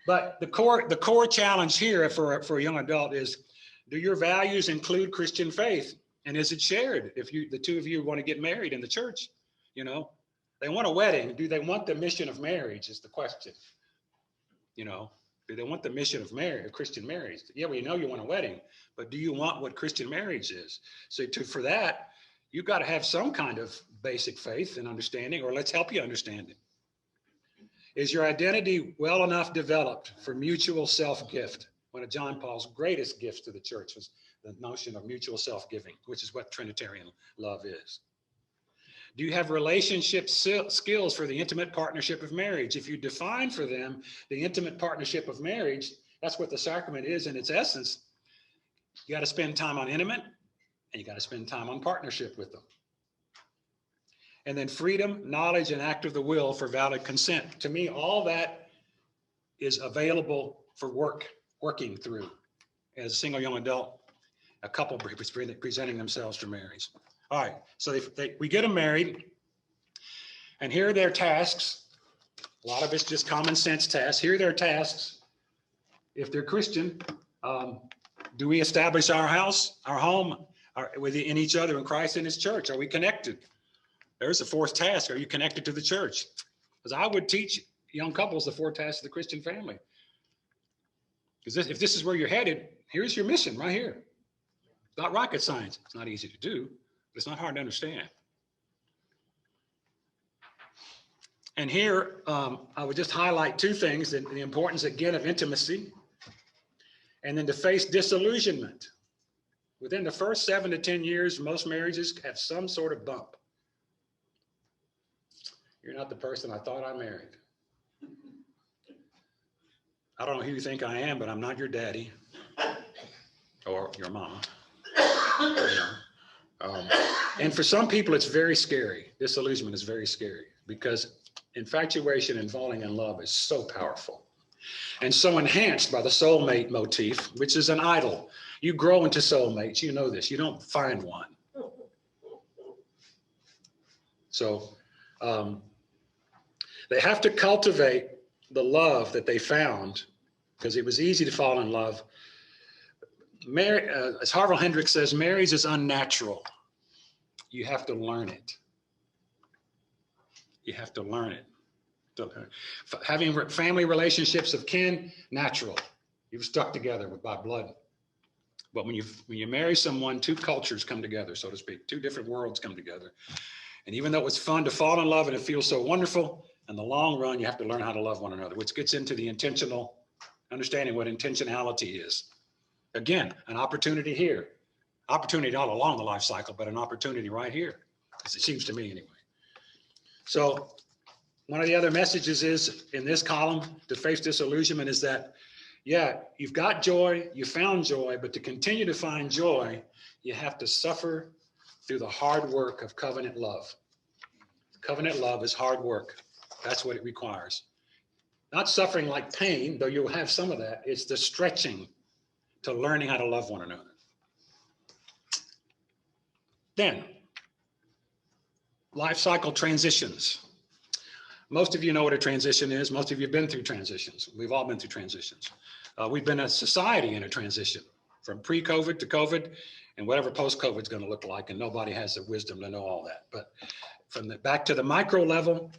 but the core challenge here for a young adult is, do your values include Christian faith? And is it shared? If the two of you want to get married in the church, you know, they want a wedding. Do they want the mission of marriage is the question. You know, do they want the mission of marriage, Christian marriage? Yeah, well, you know you want a wedding, but do you want what Christian marriage is? So for that, you've got to have some kind of basic faith and understanding, or let's help you understand it. Is your identity well enough developed for mutual self-gift? One of John Paul's greatest gifts to the church was the notion of mutual self-giving, which is what Trinitarian love is. Do you have relationship skills for the intimate partnership of marriage? If you define for them the intimate partnership of marriage, that's what the sacrament is in its essence. You got to spend time on intimate, and you got to spend time on partnership with them. And then freedom, knowledge, and act of the will for valid consent. To me, all that is available for working through as a single young adult, a couple presenting themselves for marriage. All right, so we get them married, and here are their tasks. A lot of it's just common sense tasks. Here are their tasks. If they're Christian, do we establish our house, our home, within each other in Christ and his church? Are we connected? There's the fourth task. Are you connected to the church? Because I would teach young couples the four tasks of the Christian family. Because if this is where you're headed, here's your mission right here. It's not rocket science. It's not easy to do. It's not hard to understand. And here, I would just highlight two things, the importance again of intimacy, and then to face disillusionment. Within the first 7 to 10 years, most marriages have some sort of bump. You're not the person I thought I married. I don't know who you think I am, but I'm not your daddy or your mama. And for some people, it's very scary. Disillusionment is very scary because infatuation and falling in love is so powerful. and so enhanced by the soulmate motif, which is an idol. You grow into soulmates, you know this, you don't find one. So they have to cultivate the love that they found, because it was easy to fall in love. Mary, as Harville Hendricks says, marriage is unnatural. You have to learn it. You have to learn it. Having family relationships of kin, natural. You've stuck together by blood. But when you marry someone, two cultures come together, so to speak. Two different worlds come together. And even though it's fun to fall in love and it feels so wonderful, in the long run, you have to learn how to love one another, which gets into the intentional, understanding what intentionality is. Again, an opportunity here. Opportunity all along the life cycle, but an opportunity right here, as it seems to me anyway. So one of the other messages is in this column, to face disillusionment, is that, yeah, you've got joy, you found joy, but to continue to find joy, you have to suffer through the hard work of covenant love. Covenant love is hard work. That's what it requires. Not suffering like pain, though you'll have some of that. It's the stretching to learning how to love one another. Then, life cycle transitions. Most of you know what a transition is. Most of you have been through transitions. We've all been through transitions. We've been a society in a transition from pre-COVID to COVID and whatever post-COVID is going to look like, and nobody has the wisdom to know all that. But from the back to the micro level,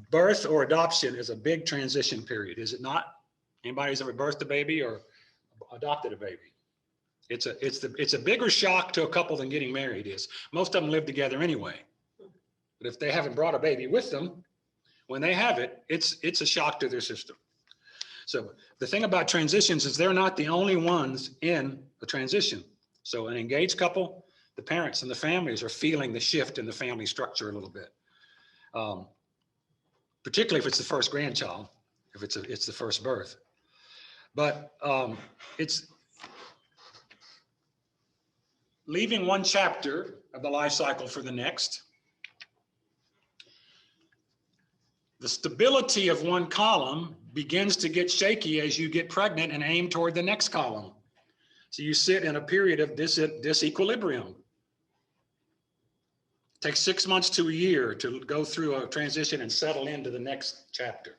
birth or adoption is a big transition period, is it not? Anybody's ever birthed a baby or adopted a baby? It's a bigger shock to a couple than getting married is. Most of them live together anyway. But if they haven't brought a baby with them, when they have it, it's a shock to their system. So the thing about transitions is they're not the only ones in a transition. So an engaged couple, the parents and the families are feeling the shift in the family structure a little bit. Particularly if it's the first grandchild, if it's the first birth. But it's leaving one chapter of the life cycle for the next. The stability of one column begins to get shaky as you get pregnant and aim toward the next column. So you sit in a period of disequilibrium. It takes 6 months to a year to go through a transition and settle into the next chapter.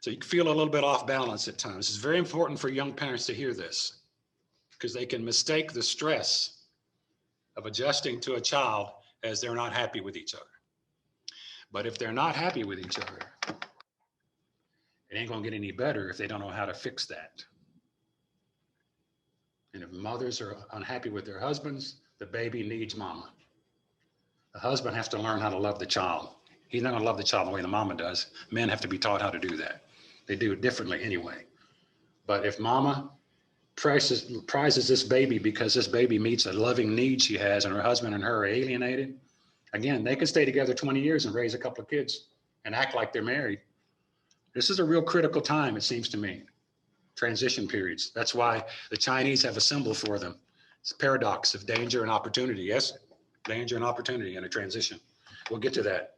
So you can feel a little bit off balance at times. It's very important for young parents to hear this, because they can mistake the stress of adjusting to a child as they're not happy with each other. But if they're not happy with each other, it ain't gonna get any better if they don't know how to fix that. And if mothers are unhappy with their husbands, the baby needs mama. The husband has to learn how to love the child. He's not gonna love the child the way the mama does. Men have to be taught how to do that. They do it differently anyway. But if mama prizes this baby because this baby meets a loving need she has and her husband and her are alienated, again, they can stay together 20 years and raise a couple of kids and act like they're married. This is a real critical time, it seems to me. Transition periods. That's why the Chinese have a symbol for them. It's a paradox of danger and opportunity. Yes, danger and opportunity in a transition. We'll get to that.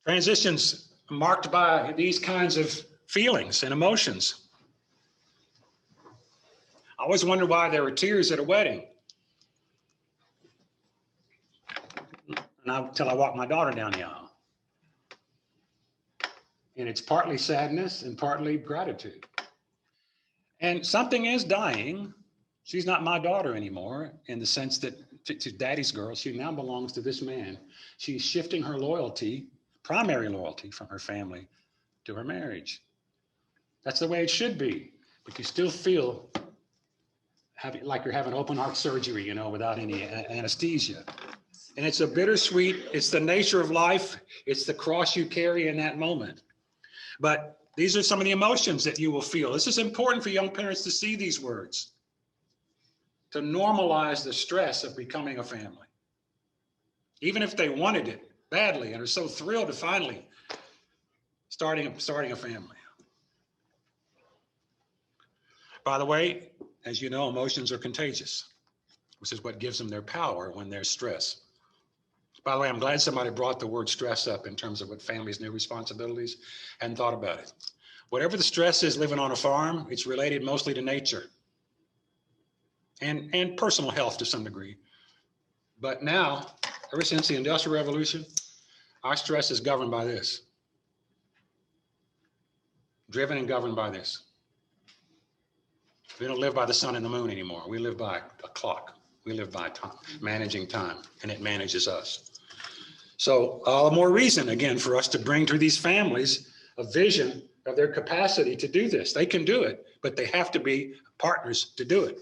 Transitions marked by these kinds of feelings and emotions. I always wonder why there were tears at a wedding. Until I walked my daughter down the aisle. And it's partly sadness and partly gratitude. And something is dying. She's not my daughter anymore in the sense that to daddy's girl, she now belongs to this man. She's shifting her loyalty, primary loyalty from her family to her marriage. That's the way it should be. But you still feel like you're having open heart surgery, you know, without any anesthesia. And it's a bittersweet, it's the nature of life. It's the cross you carry in that moment. But these are some of the emotions that you will feel. This is important for young parents to see these words, to normalize the stress of becoming a family. Even if they wanted it badly and are so thrilled to finally starting a family. By the way, as you know, emotions are contagious, which is what gives them their power when there's stress. By the way, I'm glad somebody brought the word stress up in terms of what families' new responsibilities. Hadn't thought about it. Whatever the stress is living on a farm, it's related mostly to nature and personal health to some degree. But now, ever since the Industrial Revolution, our stress is governed by this. Driven and governed by this. We don't live by the sun and the moon anymore. We live by a clock. We live by time, managing time, and it manages us. So all the more reason, again, for us to bring to these families a vision of their capacity to do this. They can do it, but they have to be partners to do it.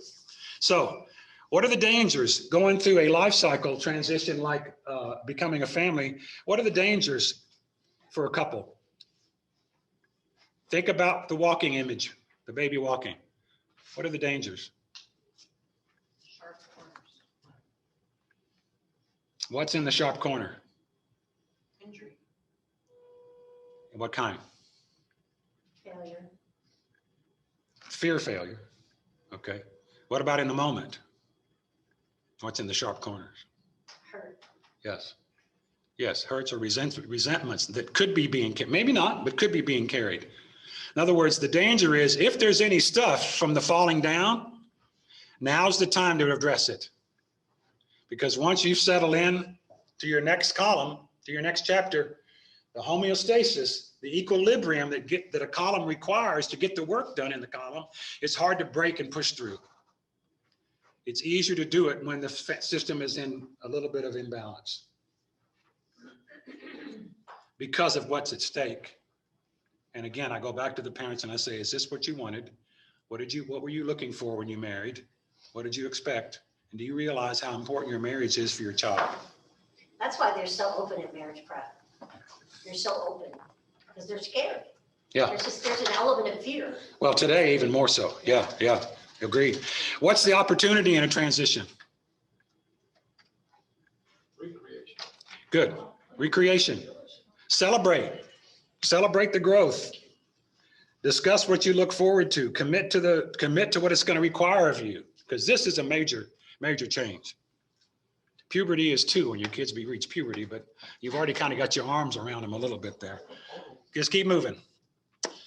So what are the dangers going through a life cycle transition like becoming a family? What are the dangers for a couple? Think about the walking image, the baby walking. What are the dangers? Sharp corners, What's in the sharp corner? injury, What kind? Failure. Fear failure. Okay. What about in the moment? What's in the sharp corners? Hurt. Yes. Yes, hurts or resentments that could be being, maybe not, but could be being carried. In other words, the danger is if there's any stuff from the falling down, now's the time to address it. Because once you settle in to your next column, to your next chapter, the homeostasis, the equilibrium that a column requires to get the work done in the column, it's hard to break and push through. It's easier to do it when the system is in a little bit of imbalance because of what's at stake. And again, I go back to the parents and I say, is this what you wanted? What were you looking for when you married? What did you expect? And do you realize how important your marriage is for your child? That's why they're so open at marriage prep. They're so open because they're scared. Yeah. There's an element of fear. Well, today, even more so. Yeah. Agreed. What's the opportunity in a transition? Recreation. Good. Recreation. Celebrate the growth. Discuss what you look forward to. Commit to what it's going to require of you, because this is a major change. Puberty is 2 when your kids reach puberty, but you've already kind of got your arms around them a little bit there. Just keep moving.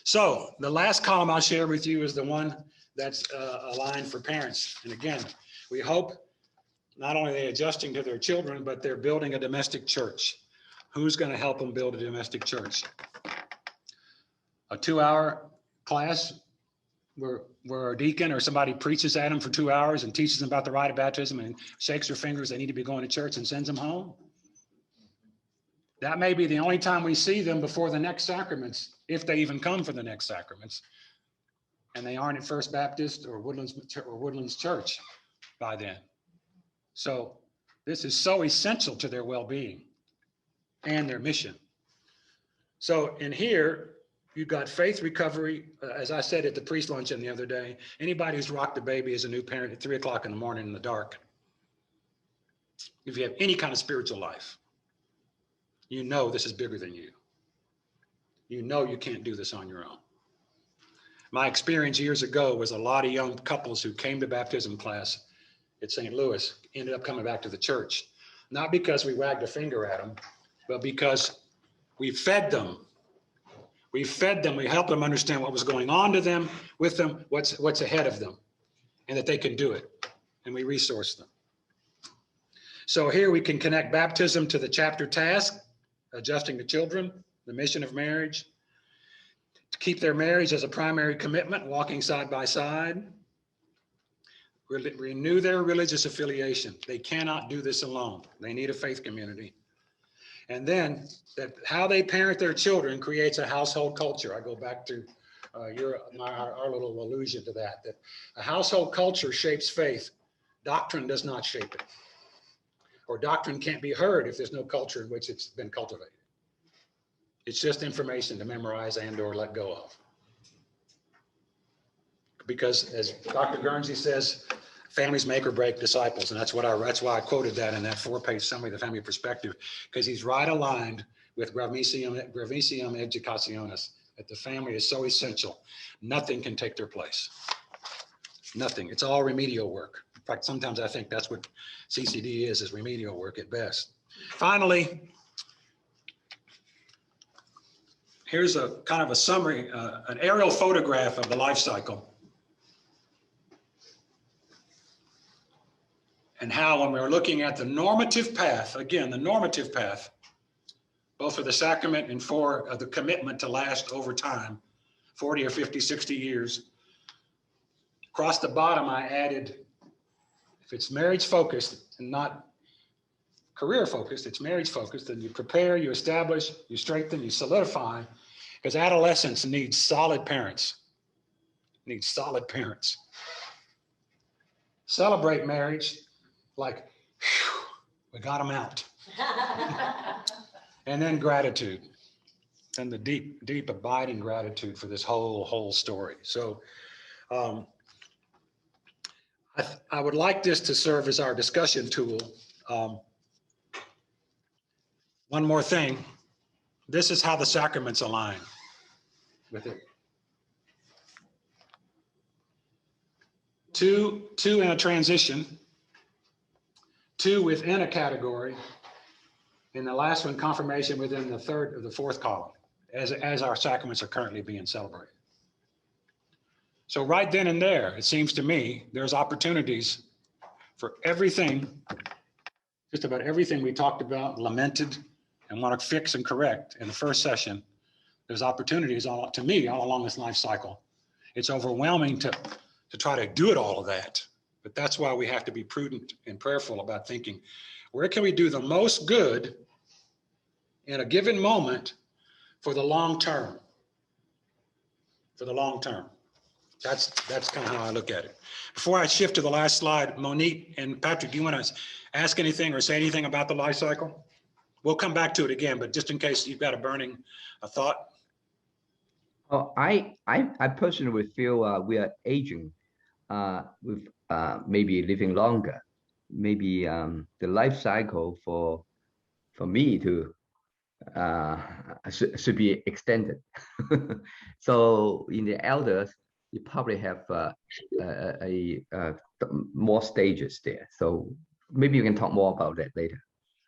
So the last column I'll share with you is the one that's aligned for parents. And again, we hope not only are they adjusting to their children, but they're building a domestic church. Who's going to help them build a domestic church? A 2-hour class where a deacon or somebody preaches at them for 2 hours and teaches them about the rite of baptism and shakes their fingers they need to be going to church and sends them home. That may be the only time we see them before the next sacraments, if they even come for the next sacraments. And they aren't at First Baptist or Woodlands Church by then. So this is so essential to their well-being and their mission. So in here, you've got faith recovery. As I said at the priest luncheon the other day, anybody who's rocked a baby as a new parent at 3 o'clock in the morning in the dark, if you have any kind of spiritual life, you know this is bigger than you. You know you can't do this on your own. My experience years ago was a lot of young couples who came to baptism class at St. Louis ended up coming back to the church, not because we wagged a finger at them, but because we fed them. We helped them understand what was going on to them, with them, what's ahead of them, and that they can do it, and we resource them. So here we can connect baptism to the chapter task, adjusting to children, the mission of marriage, to keep their marriage as a primary commitment, walking side by side, renew their religious affiliation. They cannot do this alone. They need a faith community. And then that how they parent their children creates a household culture. I go back to our little allusion to that a household culture shapes faith. Doctrine does not shape it. Or doctrine can't be heard if there's no culture in which it's been cultivated. It's just information to memorize and or let go of. Because as Dr. Guernsey says, families make or break disciples. And that's why I quoted that in that 4-page summary of the family perspective, because he's right aligned with Gravissima Educationis, that the family is so essential. Nothing can take their place. Nothing. It's all remedial work. In fact, sometimes I think that's what CCD is remedial work at best. Finally, here's a kind of a summary, an aerial photograph of the life cycle. And how, when we're looking at the normative path, again, the normative path, both for the sacrament and for the commitment to last over time, 40 or 50, 60 years. Across the bottom, I added, if it's marriage focused and not career focused, it's marriage focused, then you prepare, you establish, you strengthen, you solidify, because adolescents need solid parents, Celebrate marriage like, whew, we got them out. And then gratitude, and the deep, deep abiding gratitude for this whole story. So I would like this to serve as our discussion tool. One more thing, this is how the sacraments align with it. Two in a transition, two within a category, and the last one, confirmation, within the third or the fourth column, as our sacraments are currently being celebrated. So right then and there, it seems to me, there's opportunities for everything, just about everything we talked about, lamented, and want to fix and correct in the first session. There's opportunities, to me, all along this life cycle. It's overwhelming to try to do it all of that. But that's why we have to be prudent and prayerful about thinking, where can we do the most good in a given moment for the long term? For the long term. That's kind of how I look at it. Before I shift to the last slide, Monique and Patrick, do you want to ask anything or say anything about the life cycle? We'll come back to it again, but just in case you've got a burning thought. Oh, I personally feel we are aging, with maybe living longer. Maybe the life cycle for me to should be extended. So in the elders, you probably have more stages there. So maybe you can talk more about that later.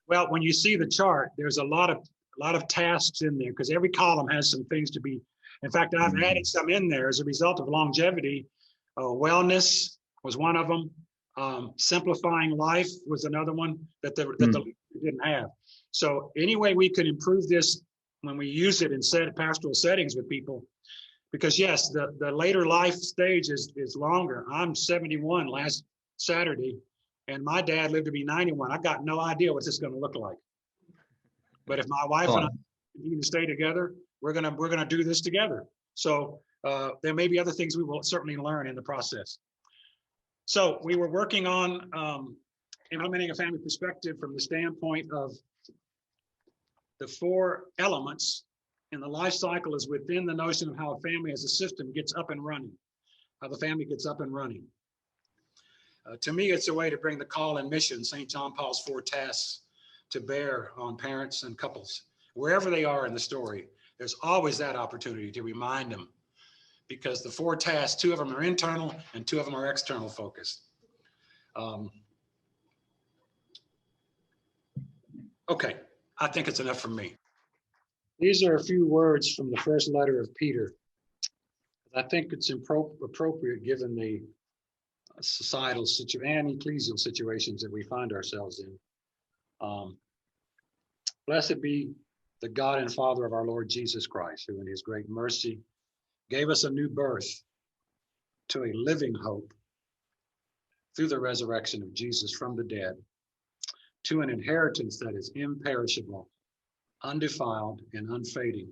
Well, when you see the chart, there's a lot of tasks in there, because every column has some things to be. In fact, I've added some in there as a result of longevity. Wellness was one of them. Simplifying life was another one that the didn't have. So any way we could improve this when we use it in pastoral settings with people, because yes, the later life stage is longer. I'm 71 last Saturday, and my dad lived to be 91. I got no idea what this is going to look like. But if my wife and I continue to stay together, we're gonna do this together. So there may be other things we will certainly learn in the process. So we were working on implementing a family perspective from the standpoint of the four elements in the life cycle is within the notion of how a family as a system gets up and running, how the family gets up and running. To me, it's a way to bring the call and mission, St. John Paul's 4 tasks, to bear on parents and couples, wherever they are in the story. There's always that opportunity to remind them, because the 4 tasks, 2 of them are internal and 2 of them are external focused. Okay, I think it's enough for me. These are a few words from the first letter of Peter. I think it's appropriate given the societal and ecclesial situations that we find ourselves in. Blessed be the God and Father of our Lord Jesus Christ, who in his great mercy gave us a new birth to a living hope through the resurrection of Jesus from the dead, to an inheritance that is imperishable, undefiled, and unfading,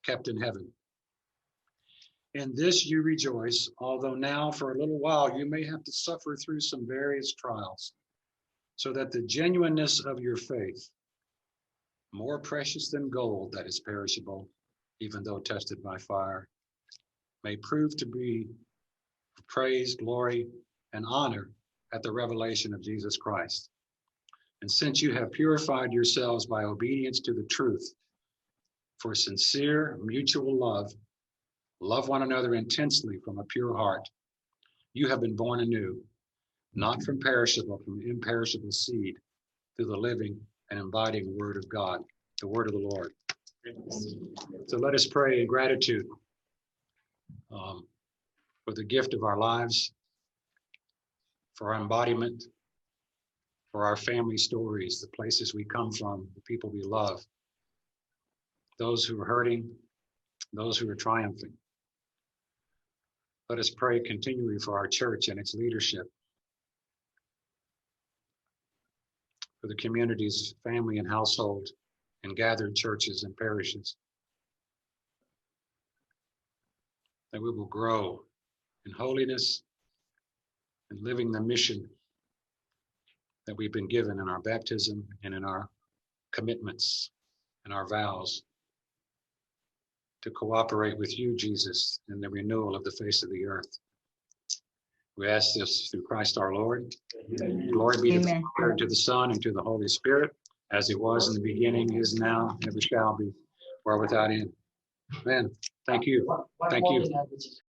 kept in heaven. In this you rejoice, although now for a little while you may have to suffer through some various trials, so that the genuineness of your faith, more precious than gold that is perishable, even though tested by fire, may prove to be praise, glory, and honor at the revelation of Jesus Christ. And since you have purified yourselves by obedience to the truth, for sincere mutual love, love one another intensely from a pure heart, you have been born anew, not from perishable, from imperishable seed, through the living and inviting the word of God, the word of the Lord. So let us pray in gratitude for the gift of our lives, for our embodiment, for our family stories, the places we come from, the people we love, those who are hurting, those who are triumphing. Let us pray continually for our church and its leadership, for the community's family and household and gathered churches and parishes, that we will grow in holiness and living the mission that we've been given in our baptism and in our commitments and our vows to cooperate with you, Jesus, in the renewal of the face of the earth. We ask this through Christ our Lord. Glory be to the Amen. Father, to the Son, and to the Holy Spirit, as it was in the beginning, is now, and ever shall be, world without end. Amen. Thank you. One Thank more you. thing I would just